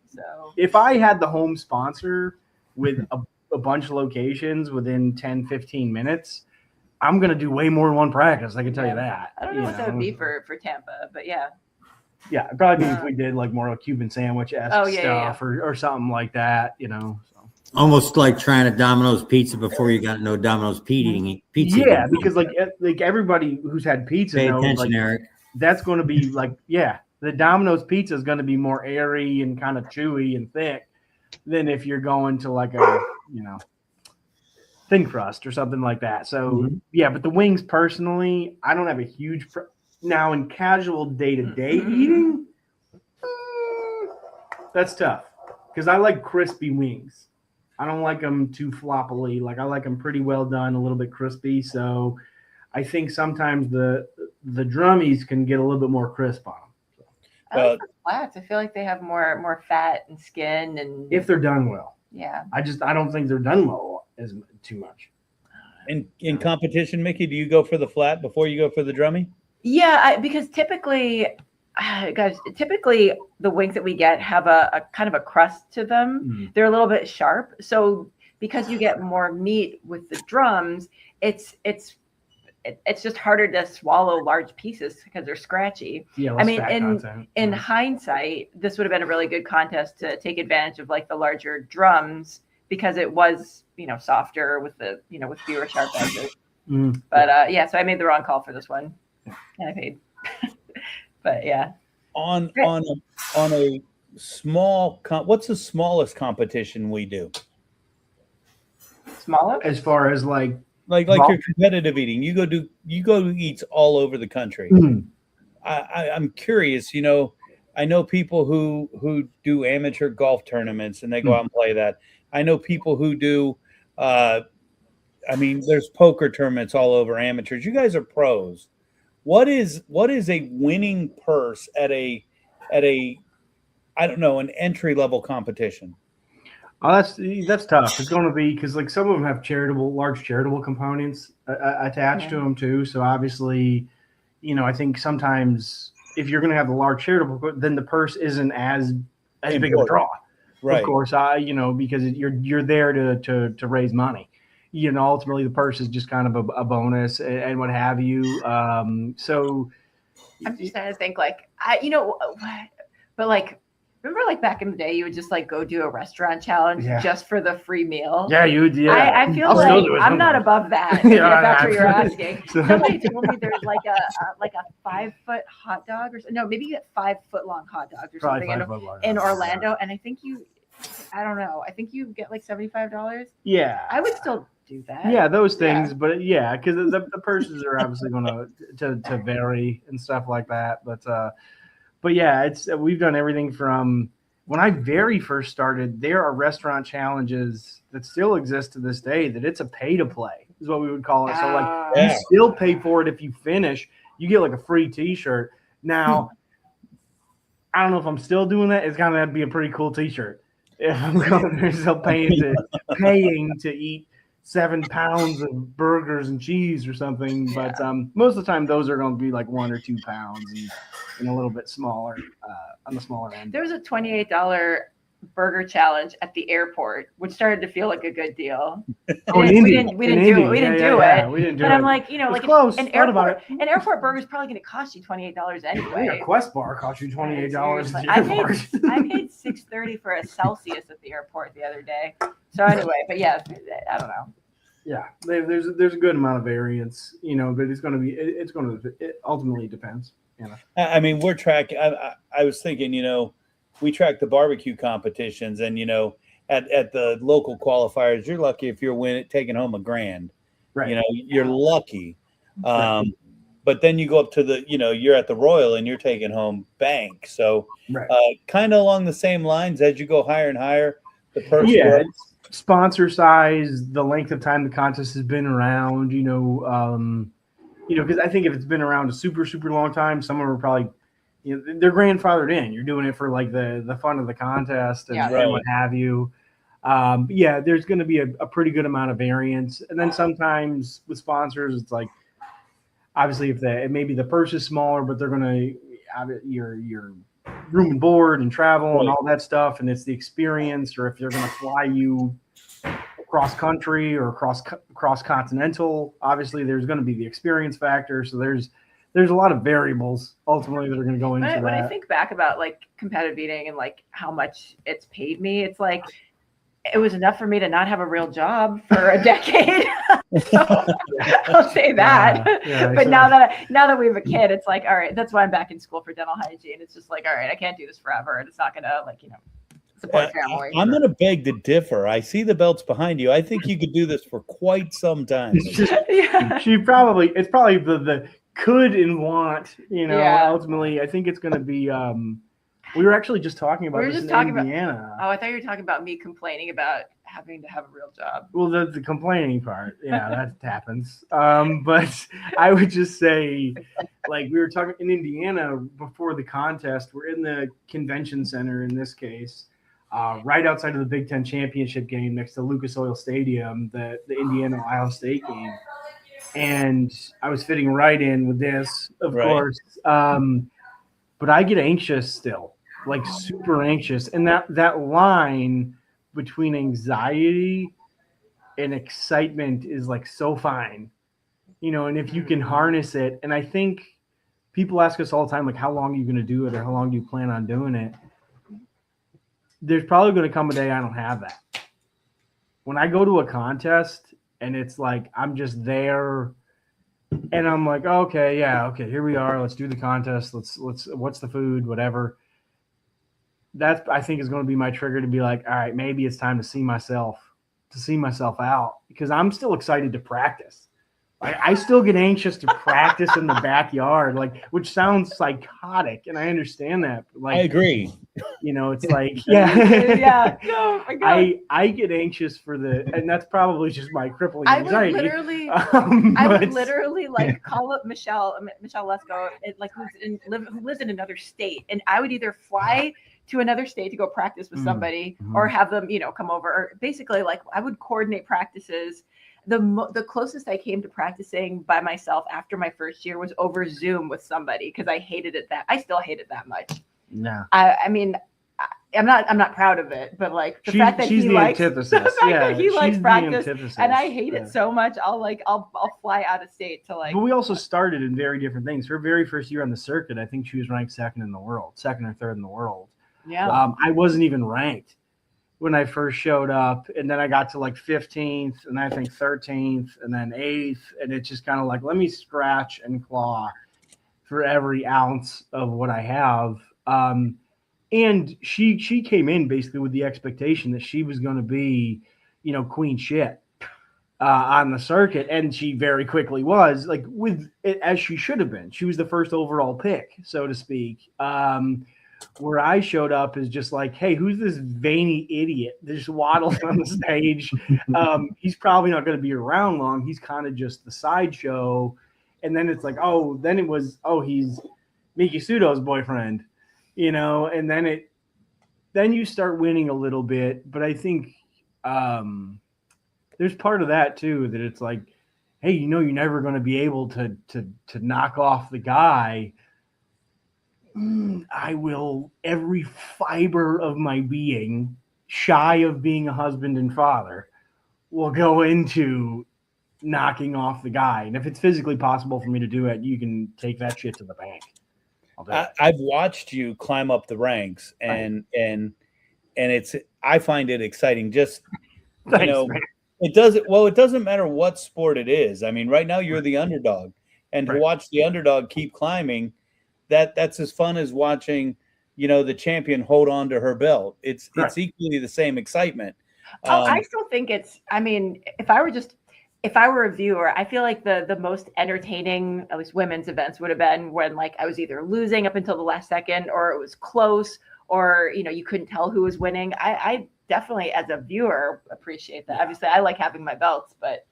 So if I had the home sponsor with a bunch of locations within 10, 15 minutes, I'm going to do way more than one practice. I can tell you that. I don't know what that would be for Tampa, but yeah. Yeah, it'd probably be if we did like more of a Cuban sandwich-esque stuff or something like that, So. Almost like trying a Domino's pizza before you got no Domino's pizza. Yeah, because like everybody who's had pizza Pay knows, attention, like, Eric. that's going to be like, the Domino's pizza is going to be more airy and kind of chewy and thick than if you're going to like a, thin crust or something like that. So but the wings personally, I don't have a huge now in casual day-to-day eating, that's tough because I like crispy wings. I don't like them too floppily. Like I like them pretty well done, a little bit crispy. So I think sometimes the drummies can get a little bit more crisp on them. I like the flats. I feel like they have more fat and skin, and if they're done well. Yeah. I don't think they're done well too much. In competition, Mickey, do you go for the flat before you go for the drummy? Yeah, because typically, guys, typically the wings that we get have a kind of a crust to them. They're a little bit sharp. So because you get more meat with the drums, it's just harder to swallow large pieces because they're scratchy. Yeah, I mean, fat content. in hindsight, this would have been a really good contest to take advantage of like the larger drums because it was, softer with the, with fewer sharp edges. But yeah, so I made the wrong call for this one, and I paid. But yeah, On a small what's the smallest competition we do? smaller. As far as like Like Well- your competitive eating, you go do eats all over the country. I'm curious. I know people who do amateur golf tournaments and they go out and play that. I know people who do. There's poker tournaments all over amateurs. You guys are pros. What is a winning purse at a I don't know, an entry level competition? Oh, that's tough. It's going to be because like some of them have large charitable components attached to them too. So obviously, I think sometimes if you're going to have the large charitable, then the purse isn't as big of a draw. Right. Of course, because you're there to raise money. Ultimately the purse is just kind of a bonus and what have you. So I'm just trying to think but like. Remember, like back in the day, you would just like go do a restaurant challenge just for the free meal. Yeah, you would. Yeah, I feel like I'm not above that. If that's what you're asking. Somebody told me there's like a 5-foot hot dog, maybe you get 5-foot long hot dogs or something in Orlando, and I think I don't know. I think you get like $75. Yeah, I would still do that. Yeah, those things, but because the purses are obviously going to vary and stuff like that, But yeah, we've done everything from when I very first started. There are restaurant challenges that still exist to this day that it's a pay to play is what we would call it. So like you still pay for it if you finish. You get like a free T-shirt. Now, I don't know if I'm still doing that. It's gonna have to be a pretty cool T-shirt. If I'm going there still paying to eat 7 pounds of burgers and cheese or something, but most of the time those are going to be like 1 or 2 pounds and a little bit smaller on the smaller end. There was a $28 burger challenge at the airport, which started to feel like a good deal. We didn't do it. But I'm like, close. An airport burger is probably going to cost you $28 anyway. Yeah, Quest bar costs you $28 at the I airport. paid $6.30 for a Celsius at the airport the other day. So anyway, but yeah, I don't know. Yeah, there's a good amount of variance, but it ultimately depends. We're tracking. I was thinking, we track the barbecue competitions, and at the local qualifiers, you're lucky if you're taking home $1,000. Right. You're lucky. But then you go up to you're at the Royal and you're taking home bank. So kind of along the same lines as you go higher and higher, the purse. Yeah. Sponsor size, the length of time the contest has been around, because I think if it's been around a super, super long time, some of them are probably, they're grandfathered in. You're doing it for like the fun of the contest and what have you. There's going to be a pretty good amount of variance. And then sometimes with sponsors, it's like, obviously if maybe the purse is smaller, but they're going to, your room and board and travel and all that stuff. And it's the experience, or if they're going to fly you cross country or cross continental, obviously there's going to be the experience factor. So there's a lot of variables ultimately that are going to go into that. When I think back about like competitive eating and like how much it's paid me, it's like it was enough for me to not have a real job for a decade. So, I'll say that. But now that we have a kid, it's like, all right, that's why I'm back in school for dental hygiene. It's just like, all right, I can't do this forever, and it's not going to support family. I'm going to beg to differ. I see the belts behind you. I think you could do this for quite some time. It's probably the could and want, ultimately. I think it's going to be, we were actually just talking about this in Indiana. I thought you were talking about me complaining about having to have a real job. Well, the complaining part, that happens. But I would just say, like we were talking in Indiana before the contest, we're in the convention center in this case, right outside of the Big Ten championship game next to Lucas Oil Stadium, the Indiana-Ohio State game. and I was fitting right in with this, of Right. course. But I get anxious still, like super anxious, and that line between anxiety and excitement is like so fine, and if you can harness it. And I think people ask us all the time, like, how long are you going to do it, or how long do you plan on doing it? There's probably going to come a day I don't have that. When I go to a contest and it's like I'm just there and I'm like, okay, here we are, let's do the contest, let's what's the food, whatever. That, I think, is going to be my trigger to be like, all right, maybe it's time to see myself out, because I'm still excited to practice. I still get anxious to practice in the backyard, like, which sounds psychotic, and I understand that. But like, I agree. It's like, Yeah. No, my God. I get anxious and that's probably just my crippling I would anxiety. literally, like call up Michelle Lesko, who lives in another state, and I would either fly to another state to go practice with somebody, or have them, come over. Or basically, like, I would coordinate practices. The closest I came to practicing by myself after my first year was over Zoom with somebody, because I hated it I still hate it that much. No, I mean, I'm not proud of it, but like the fact that she's he the likes antithesis. the fact that he likes she's the practice, antithesis. and I hate it so much. I'll fly out of state to like. But we also started in very different things. Her very first year on the circuit, I think she was ranked second or third in the world. Yeah. I wasn't even ranked when I first showed up, and then I got to like 15th, and I think 13th, and then 8th, and it's just kind of like, let me scratch and claw for every ounce of what I have. And she came in basically with the expectation that she was going to be, queen shit on the circuit, and she very quickly was, like, with it, as she should have been. She was the first overall pick, so to speak. Where I showed up is just like, hey, who's this veiny idiot that just waddles on the stage? He's probably not going to be around long. He's kind of just the sideshow. And then it's like, he's Miki Sudo's boyfriend, and then you start winning a little bit. But I think there's part of that too, that it's like, hey, you're never going to be able to knock off the guy. I will, every fiber of my being, shy of being a husband and father, will go into knocking off the guy. And if it's physically possible for me to do it, you can take that shit to the bank. I'll do it. I've watched you climb up the ranks, and I find it exciting. Just Thanks, man. it doesn't matter what sport it is. I mean, right now you're the underdog, and to watch the underdog keep climbing, that's as fun as watching, the champion hold on to her belt. It's equally the same excitement. I still think it's. I mean, if I were a viewer, I feel like the most entertaining, at least women's events, would have been when, like, I was either losing up until the last second, or it was close, or you couldn't tell who was winning. I definitely, as a viewer, appreciate that. Obviously, I like having my belts, but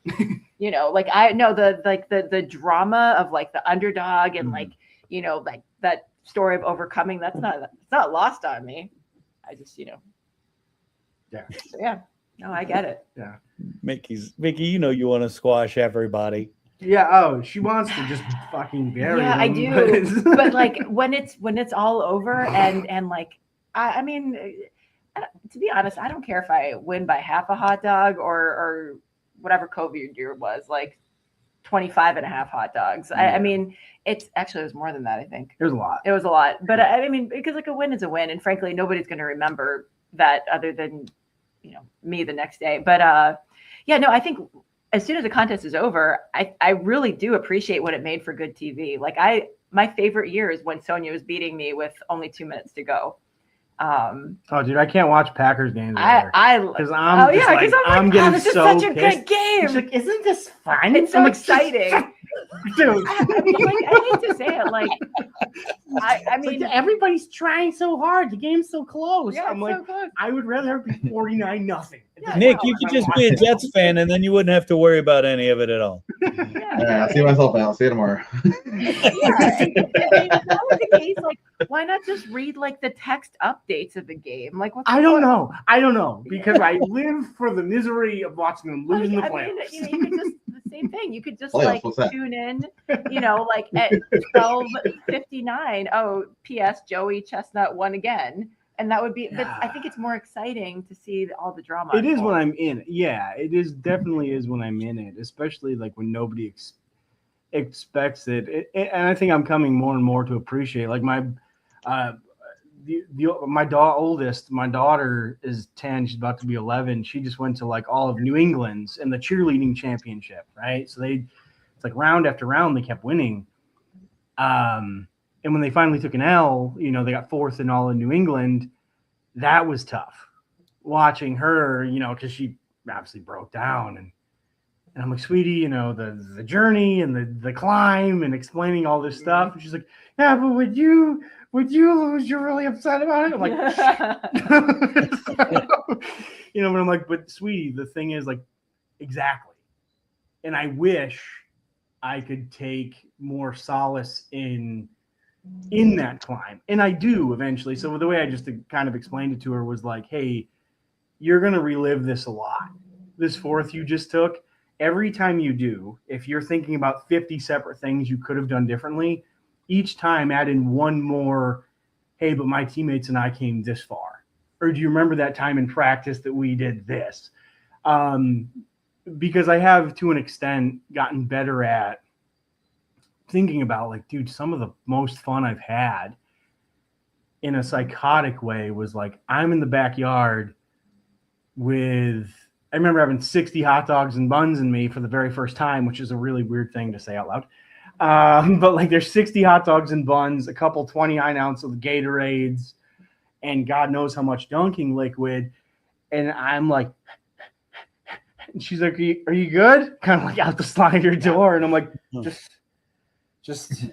like, I know the drama of, like, the underdog and like like that story of overcoming. It's not lost on me. I just Yeah. So yeah. No, I get it. Yeah. Mickey, you want to squash everybody. Yeah. Oh, she wants to just fucking bury Yeah, I him, do. But like when it's all over, and like I mean, to be honest, I don't care if I win by half a hot dog or whatever COVID year was, like 25 and a half hot dogs. Yeah. I mean, it was more than that. I think There's a lot. it was a lot, but I mean, because like a win is a win, and frankly, nobody's going to remember that other than me the next day. But I think as soon as the contest is over, I really do appreciate what it made for good TV. Like my favorite year is when Sonia was beating me with only 2 minutes to go. Oh, dude, I can't watch Packers games Because I'm getting this is so such a pissed. good game. She's like, isn't this fun? It's so I'm like, exciting. Dude, I mean, like, I hate to say it, like, I it's mean, like, everybody's trying so hard. The game's so close. yeah, I'm it's like, so close. I would rather be 49-0. Yeah, Nick, no, you could just be a Jets fan, and then you wouldn't have to worry about any of it at all. Yeah, I'll see myself out. See you tomorrow. Yeah, if that was the case, like, why not just read like the text updates of the game? Like, what's the I don't point? know. I don't know because I live for the misery of watching them lose in the Like, playoffs. you know, you could just the same thing. You could just Playoffs, like what's that? tune in, like at 12:59. Oh, P.S. Joey Chestnut won again, and that would be. But I think it's more exciting to see all the drama. It is unfold. when I'm in it. Yeah, it is definitely is when I'm in it, especially like when nobody expects it. And I think I'm coming more and more to appreciate. Like my oldest, my daughter is 10. She's about to be 11. She just went to like all of New England's in the cheerleading championship, right? So it's like round after round they kept winning. And when they finally took an L, they got fourth in all in New England. That was tough. Watching her, because she obviously broke down, and I'm like, sweetie, the journey and the climb and explaining all this stuff. And she's like, yeah, but would you lose? You're really upset about it. I'm like, but I'm like, but sweetie, the thing is, like, exactly. And I wish I could take more solace in that climb. And I do eventually. So the way I just kind of explained it to her was like, hey, you're going to relive this a lot. This fourth you just took, every time you do, if you're thinking about 50 separate things you could have done differently, each time add in one more, hey, but my teammates and I came this far. Or do you remember that time in practice that we did this? Because I have, to an extent, gotten better at thinking about, like, dude, some of the most fun I've had in a psychotic way was like, I'm in the backyard I remember having 60 hot dogs and buns in me for the very first time, which is a really weird thing to say out loud. But like, there's 60 hot dogs and buns, a couple 29 ounce of Gatorades, and God knows how much dunking liquid. And I'm like, and she's like, are you good? Kind of like out the slider door. And I'm like, just,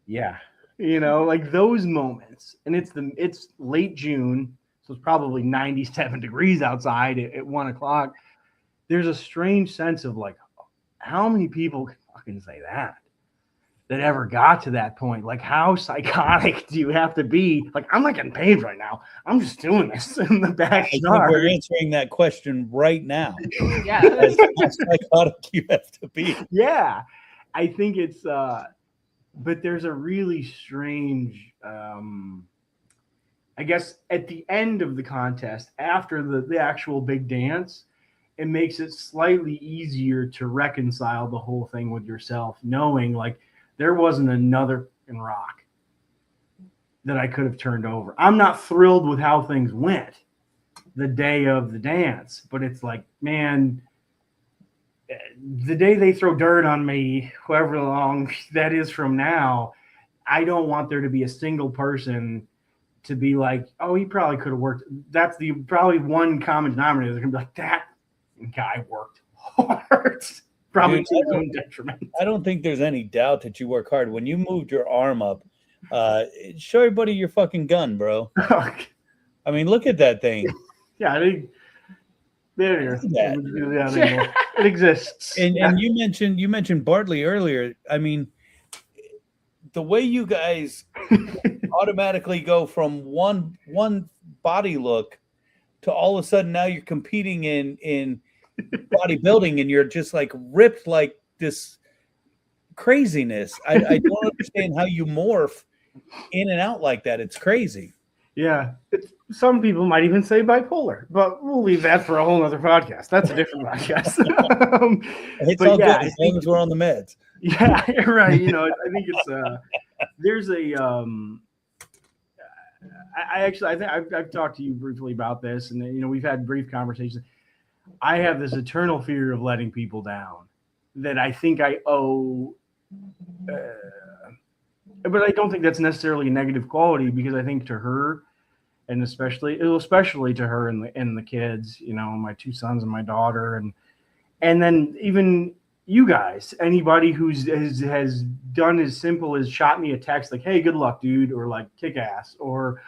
yeah, like those moments. And it's late June. So it's probably 97 degrees outside at 1 o'clock. There's a strange sense of like, how many people can fucking say that ever got to that point? Like, how psychotic do you have to be? Like, I'm not getting paid right now. I'm just doing this in the backyard. We're answering that question right now. Yeah. How psychotic you have to be. Yeah. I think it's, but there's a really strange, I guess at the end of the contest, after the actual big dance, it makes it slightly easier to reconcile the whole thing with yourself, knowing like there wasn't another rock that I could have turned over. I'm not thrilled with how things went the day of the dance, but it's like, man, the day they throw dirt on me, however long that is from now, I don't want there to be a single person to be like, oh, he probably could have worked. That's probably one common denominator. They're gonna be like, that guy worked hard, probably to his own detriment. I don't think there's any doubt that you work hard. When you moved your arm up, show everybody your fucking gun, bro. I mean, look at that thing. Yeah, there it is. It exists. And you mentioned Bartley earlier. I mean, the way you guys automatically go from one body look to all of a sudden now you're competing in bodybuilding and you're just like ripped like this craziness. I don't understand how you morph in and out like that. It's crazy. Yeah. Some people might even say bipolar, but we'll leave that for a whole other podcast. That's a different podcast. It's all good as long as we're on the meds. Yeah, you're right. I think it's there's a I think I've talked to you briefly about this, and we've had brief conversations. I have this eternal fear of letting people down that I think I owe, but I don't think that's necessarily a negative quality, because I think to her, and especially to her and the kids, my two sons and my daughter, and then even you guys, anybody has done as simple as shot me a text like, hey, good luck, dude, or like kick ass or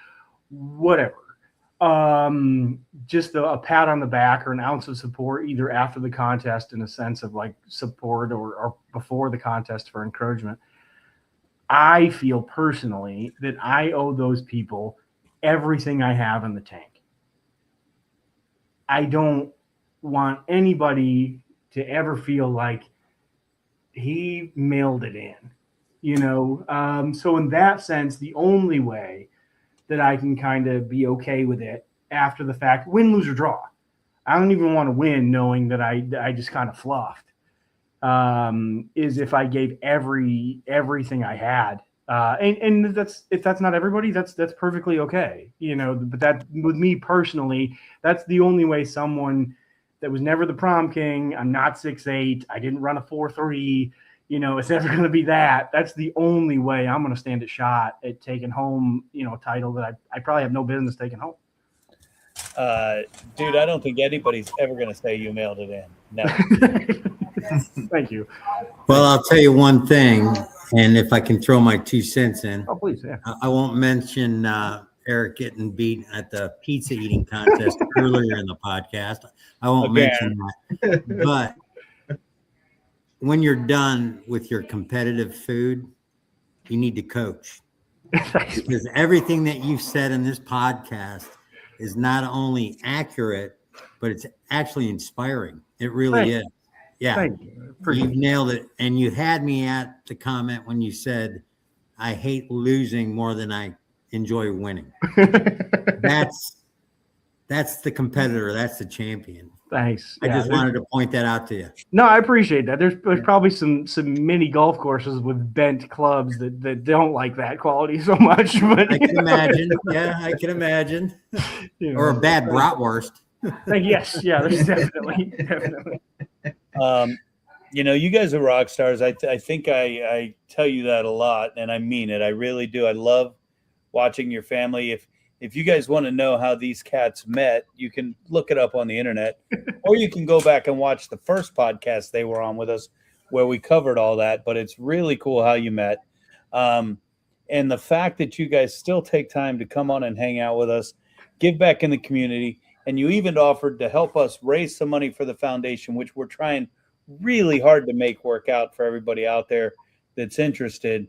whatever. Just a pat on the back or an ounce of support, either after the contest in a sense of like support or before the contest for encouragement. I feel personally that I owe those people everything I have in the tank. I don't want anybody to ever feel like he mailed it in, you know? So in that sense, the only way that I can kind of be okay with it after the fact, win, lose, or draw. I don't even want to win knowing that I just kind of fluffed. Is if I gave everything I had. And that's, if that's not everybody, that's perfectly okay. You know, but that with me personally, that's the only way someone that was never the prom king, I'm not 6'8", I didn't run a 4.3, you know, it's never going to be that. That's the only way I'm going to stand a shot at taking home, you know, a title that I probably have no business taking home. Dude, I don't think anybody's ever going to say you mailed it in. No. Thank you. Well, I'll tell you one thing, and if I can throw my 2 cents in, Oh, please, yeah. I won't mention Eric getting beat at the pizza eating contest earlier in the podcast. I won't mention that. But when you're done with your competitive food, you need to coach. Because everything that you've said in this podcast is not only accurate, but it's actually inspiring. It really is. Yeah. Thank you. You nailed it. And you had me at the comment when you said, I hate losing more than I enjoy winning. That's the competitor. That's the champion. Thanks. I just wanted to point that out to you. No, I appreciate that. There's probably some mini golf courses with bent clubs that don't like that quality so much. But I can imagine. Yeah, I can imagine. You know, Or a bad bratwurst. Yes, yeah, there's definitely. You know, you guys are rock stars. I think I tell you that a lot, and I mean it. I really do. I love watching your family. If you guys want to know how these cats met, you can look it up on the internet, or you can go back and watch the first podcast they were on with us where we covered all that. But it's really cool how you met. And the fact that you guys still take time to come on and hang out with us, give back in the community, and you even offered to help us raise some money for the foundation, which we're trying really hard to make work out for everybody out there that's interested.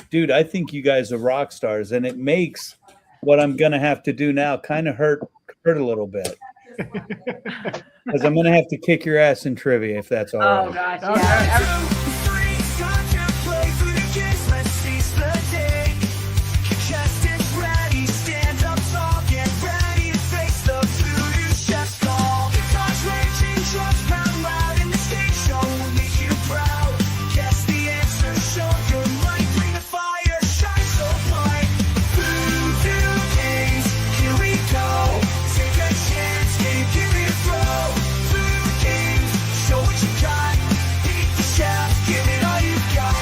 Dude, I think you guys are rock stars, and it makes what I'm going to have to do now kind of hurt a little bit. Because I'm going to have to kick your ass in trivia, if that's all right. Oh, gosh. One, Yeah. two, three, got to play for the kids. Let's seize the day. Contestants ready, stand up tall, get ready to face the voodoo chef's call. Guitars raging, drums pound loud, and the stage show will make you proud. Guess the answer, show your might, bring the fire, shine so bright. Voodoo kings, here we go. Take a chance, give it a throw. Voodoo kings, show what you got. Beat the chef, give it all you got.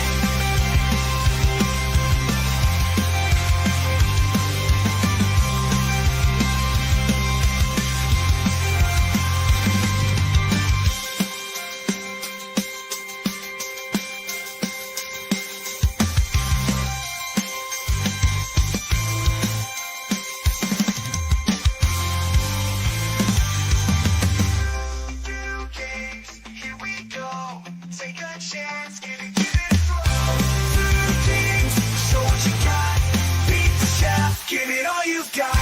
Voodoo kings, here we go. Take a chance, give it a throw. Voodoo kings, show what you got. Beat the chef, give it all you've got.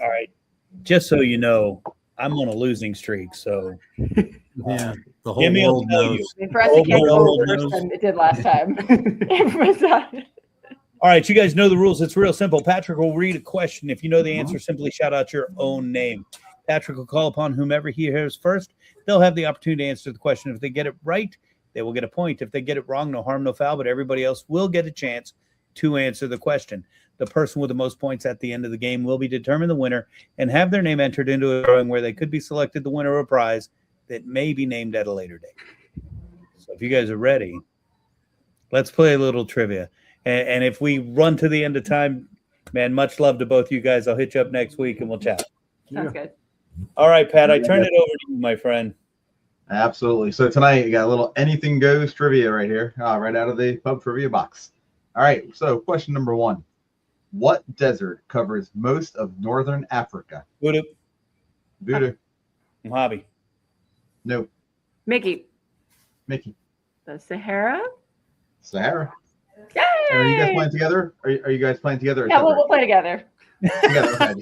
All right. Just so you know, I'm on a losing streak, so Yeah. The whole Jimmy will world tell knows. you. For us, Oh, it can't oh, go oh, worse knows. than it did last time. All right, you guys know the rules. It's real simple. Patrick will read a question. If you know the answer, simply shout out your own name. Patrick will call upon whomever he hears first. They'll have the opportunity to answer the question. If they get it right, they will get a point. If they get it wrong, no harm, no foul, but everybody else will get a chance to answer the question. The person with the most points at the end of the game will be determined the winner and have their name entered into a drawing where they could be selected the winner of a prize that may be named at a later date. So if you guys are ready, let's play a little trivia. And if we run to the end of time, man, much love to both you guys. I'll hit you up next week and we'll chat. Sounds good. All right, Pat, I turned it over to you, my friend. Absolutely. So tonight you got a little anything goes trivia right here, right out of the pub trivia box. All right. So question number 1: what desert covers most of northern Africa? Voodoo, Voodoo. Mojave. Nope. Mickey, Mickey. the Sahara. Sahara. Yay! Are you guys playing together? Are you guys playing together? Or Yeah, we'll separate? play together. Together.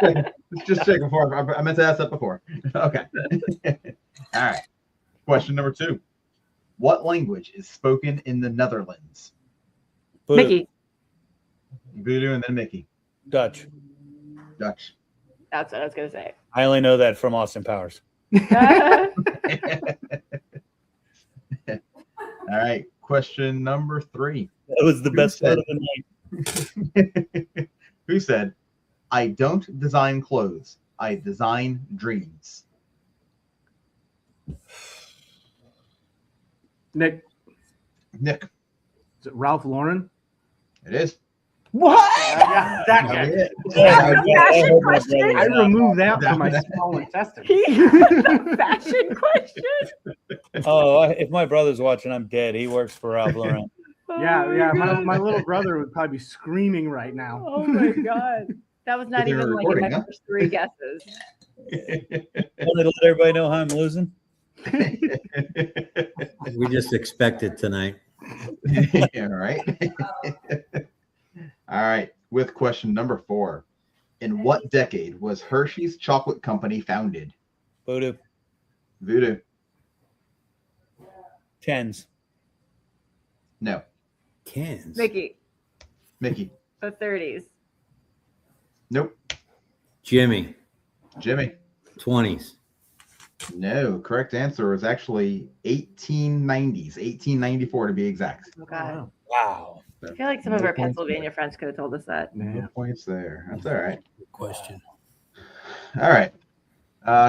Okay. Just check before. I meant to ask that before. Okay. All right. Question number 2: what language is spoken in the Netherlands? Voodoo, Mickey, Voodoo and then Mickey. Dutch. Dutch. that's what I was gonna say. I only know that from Austin Powers. All right. Question number 3. That was the Who best part said- of the night. Who said, "I don't design clothes, I design dreams"? Nick, Nick. is it Ralph Lauren? It is. What? Yeah, that guy. It. Fashion question? I removed that from my small intestine. Fashion question? Oh, if my brother's watching, I'm dead. He works for Ralph Lauren. Yeah. My little brother would probably be screaming right now. Oh my god. That was not They were even like in recording, my huh? first 3 guesses. Wanted to let everybody know how I'm losing. We just expect it tonight. Yeah, right. All right. With question number 4: in what decade was Hershey's Chocolate Company founded? Voodoo, Voodoo. tens. No. Cans. Mickey, Mickey. the 30s. Nope. Jimmy. Jimmy. 20s. No. Correct answer was actually 1890s, 1894 to be exact. Oh god. Wow. I feel like some of No our points Pennsylvania friends could have told us that. No Yeah. points there. That's all right. Good question. All right.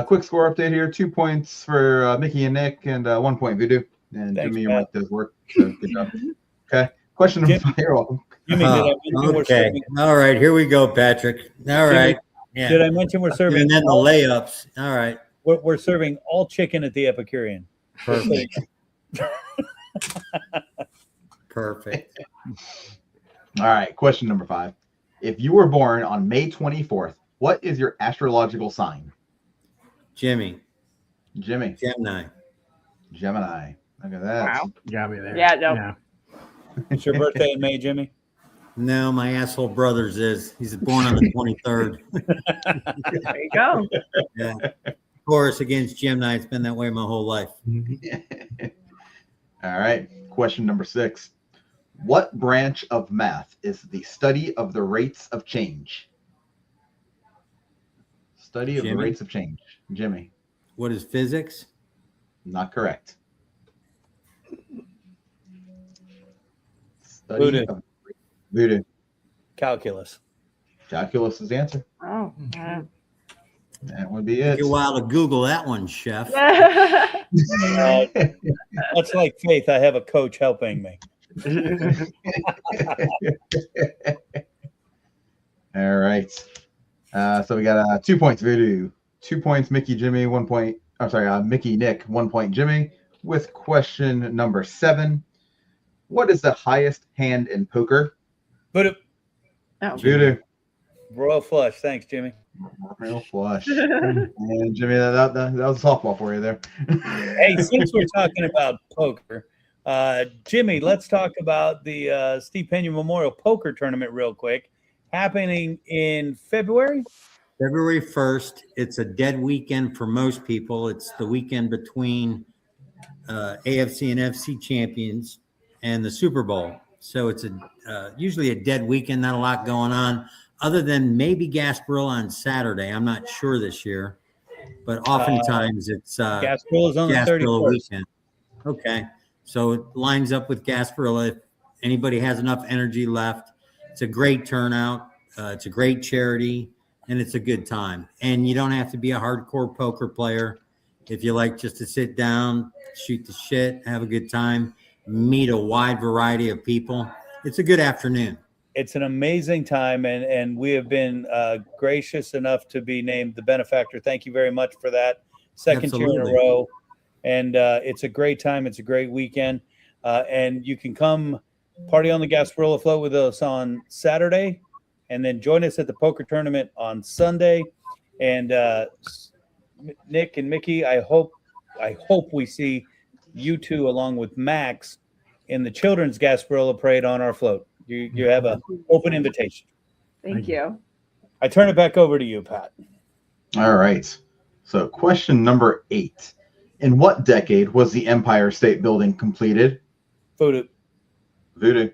Quick score update here. 2 points for Mickey and Nick, and 1 point Voodoo. And Thanks, Jimmy, your Pat. mic does work. So good job. Okay. Question number Jim- 5. You're welcome. Jimmy, did I mention we're Okay. serving? All right. Here we go, Patrick. All right. Yeah. Did I mention we're serving? And then the layups. All right. We're serving all chicken at the Epicurean. Perfect. Perfect. All right. Question number 5. If you were born on May 24th, what is your astrological sign? Jimmy. Jimmy. Gemini. Gemini. Look at that. Wow. Got me there. Yeah, no. Yeah. It's your birthday in May, Jimmy. No, my asshole brother's is. He's born on the 23rd. There you go. Yeah. Of course, against Gemini, it's been that way my whole life. All right. Question number 6. What branch of math is the study of the rates of change? Study of the Jimmy? rates of change. Jimmy. What is physics? Not correct. Study Voodoo. of Voodoo. Calculus. Calculus is the answer. Oh. That would be Take it. you a while to Google that one, chef. That's like faith. I have a coach helping me. All right. So we got 2 points, Voodoo. 2 points, Mickey, Jimmy. 1 point. I'm sorry, Mickey, Nick. 1 point, Jimmy. With question number 7. What is the highest hand in poker? Voodoo. Oh. Voodoo. Royal flush. Thanks, Jimmy. Real flush. And Jimmy, that was a softball for you there. Hey, since we're talking about poker, Jimmy, let's talk about the Steve Pena Memorial Poker Tournament real quick, happening in February. February 1st. It's a dead weekend for most people. It's the weekend between AFC and FC champions and the Super Bowl. So it's usually a dead weekend, not a lot going on, other than maybe Gasparilla on Saturday. I'm not sure this year, but oftentimes it's Gasparilla is on the Gasparilla 31st. weekend. Okay. So it lines up with Gasparilla. If anybody has enough energy left, it's a great turnout. It's a great charity, and it's a good time. And you don't have to be a hardcore poker player. If you like just to sit down, shoot the shit, have a good time, meet a wide variety of people, it's a good afternoon. it's an amazing time, and we have been gracious enough to be named the benefactor. Thank you very much for that. Second year in a Absolutely. row, and it's a great time. It's a great weekend, and you can come party on the Gasparilla Float with us on Saturday, and then join us at the poker tournament on Sunday. And Nick and Mickey, I hope we see you two along with Max in the children's Gasparilla Parade on our float. You have an open invitation. Thank you. I turn it back over to you, Pat. All right. So question number 8. In what decade was the Empire State Building completed? Voodoo, Voodoo.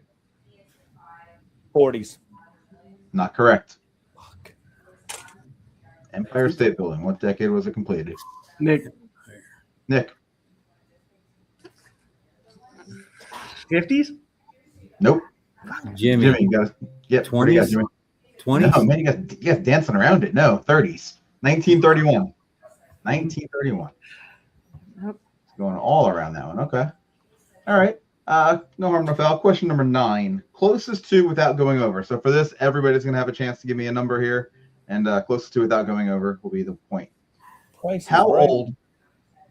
40s. Not correct. Fuck. Empire State Building. What decade was it completed? Nick, Nick. 50s? Nope. Jimmy, Jimmy, you got to. What do you got, 20s? Jimmy? 20s? No, man, you got dancing around it. No, 30s. 1931. 1931. Nope. It's going all around that one. Okay. All right. No harm, no foul. Question number 9. Closest to without going over. So for this, everybody's going to have a chance to give me a number here. And closest to without going over will be the point. Price is How right. old?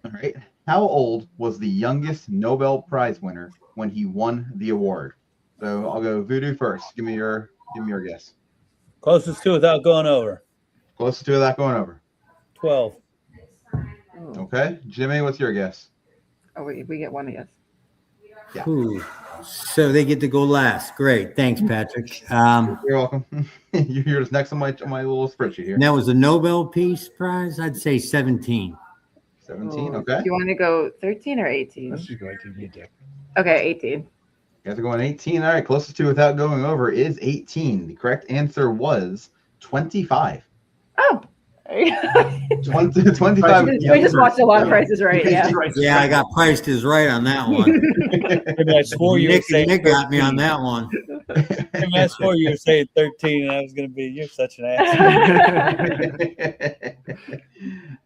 All right. How old was the youngest Nobel Prize winner when he won the award? So I'll go Voodoo first. Give me your guess. Closest to without going over. Closest to without going over. 12. Okay. Jimmy, what's your guess? Oh, we get one, yes. Yeah. Ooh. So they get to go last. Great. Thanks, Patrick. You're welcome. You're just next on my little spreadsheet here. And that was a Nobel Peace Prize. I'd say 17. 17. Oh, Okay. Do you want to go 13 or 18? Let's just go 18. Okay, 18. You guys are going 18. All right. Closest to without going over is 18. The correct answer was 25. Oh. 25. We just watched a lot of Prices Right. Yeah. Yeah, I got priced as right on that one. I swore you were saying Nick got me 13. on that one. I swore you were saying 13, and I was going to be, you're such an ass.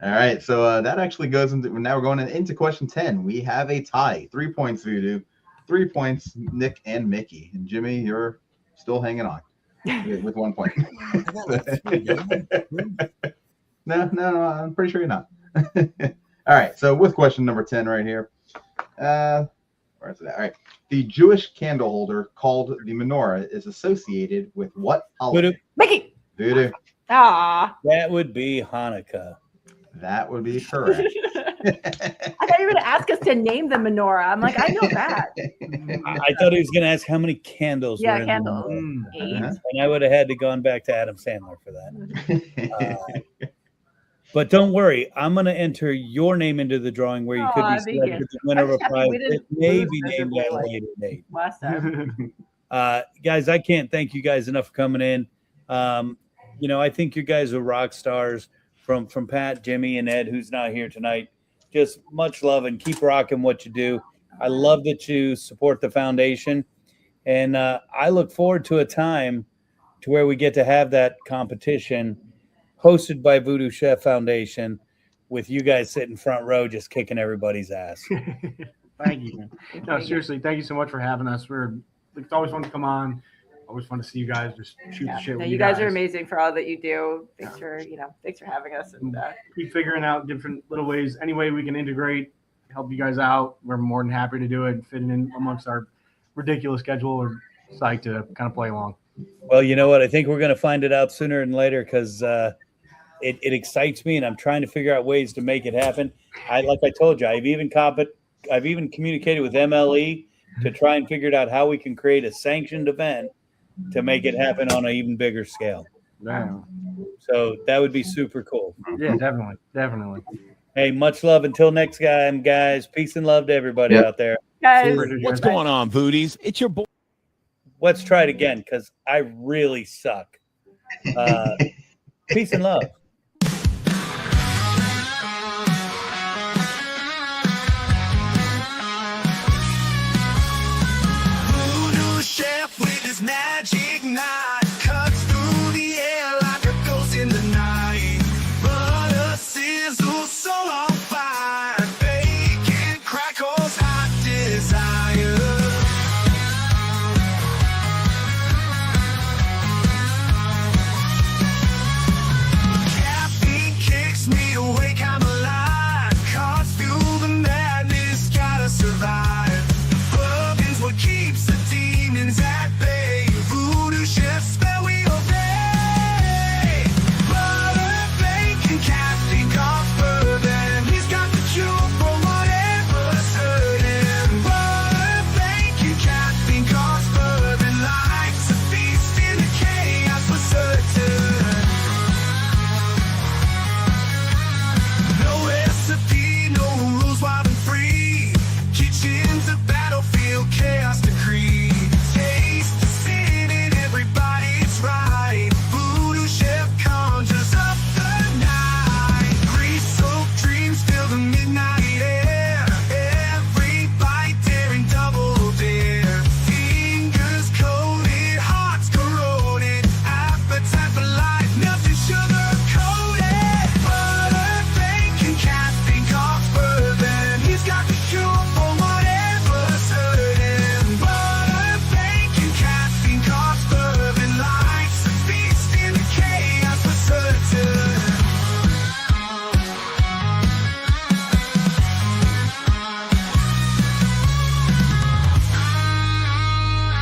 All right. So that actually goes into, now we're going into question 10. We have a tie. 3 points, Voodoo. 3 points, Nick and Mickey. And Jimmy, you're still hanging on with 1 point. No, I'm pretty sure you're not. All right, so with question number 10 right here. Where is it at? All right. The Jewish candle holder called the menorah is associated with what holiday? Voodoo. Mickey. Voodoo. Ah. That would be Hanukkah. That would be correct. I thought you were going to ask us to name the menorah. I'm like, I know that. I thought he was going to ask how many candles Yeah, were in the candles. menorah. 8. And I would have had to gone back to Adam Sandler for that. But don't worry, I'm going to enter your name into the drawing where you could Aw, be thank selected you. the winner of a I'm happy prize we that didn't may lose be named miserably at a like later date. Last time. Guys, I can't thank you guys enough for coming in. I think you guys are rock stars from Pat, Jimmy, and Ed, who's not here tonight. Just much love and keep rocking what you do. I love that you support the foundation. And I look forward to a time to where we get to have that competition hosted by Voodoo Chef Foundation with you guys sitting front row just kicking everybody's ass. Thank you. No, seriously, thank you so much for having us. It's always fun to come on. Always fun to see you guys just shoot the shit No, with you guys are amazing for all that you do. Thanks for having us. And Keep figuring out different little ways, any way we can integrate, help you guys out. We're more than happy to do it and fit it in amongst our ridiculous schedule or site to kind of play along. Well, you know what? I think we're going to find it out sooner than later because it excites me, and I'm trying to figure out ways to make it happen. Like I told you, I've even communicated with MLE to try and figure out how we can create a sanctioned event to make it happen on an even bigger scale. Yeah, So that would be super cool. yeah, definitely. Hey, much love until next time, guys. Peace and love to everybody out there. guys, What's Going on, Voodies? It's your boy. Let's try it again because I really suck. Peace and love.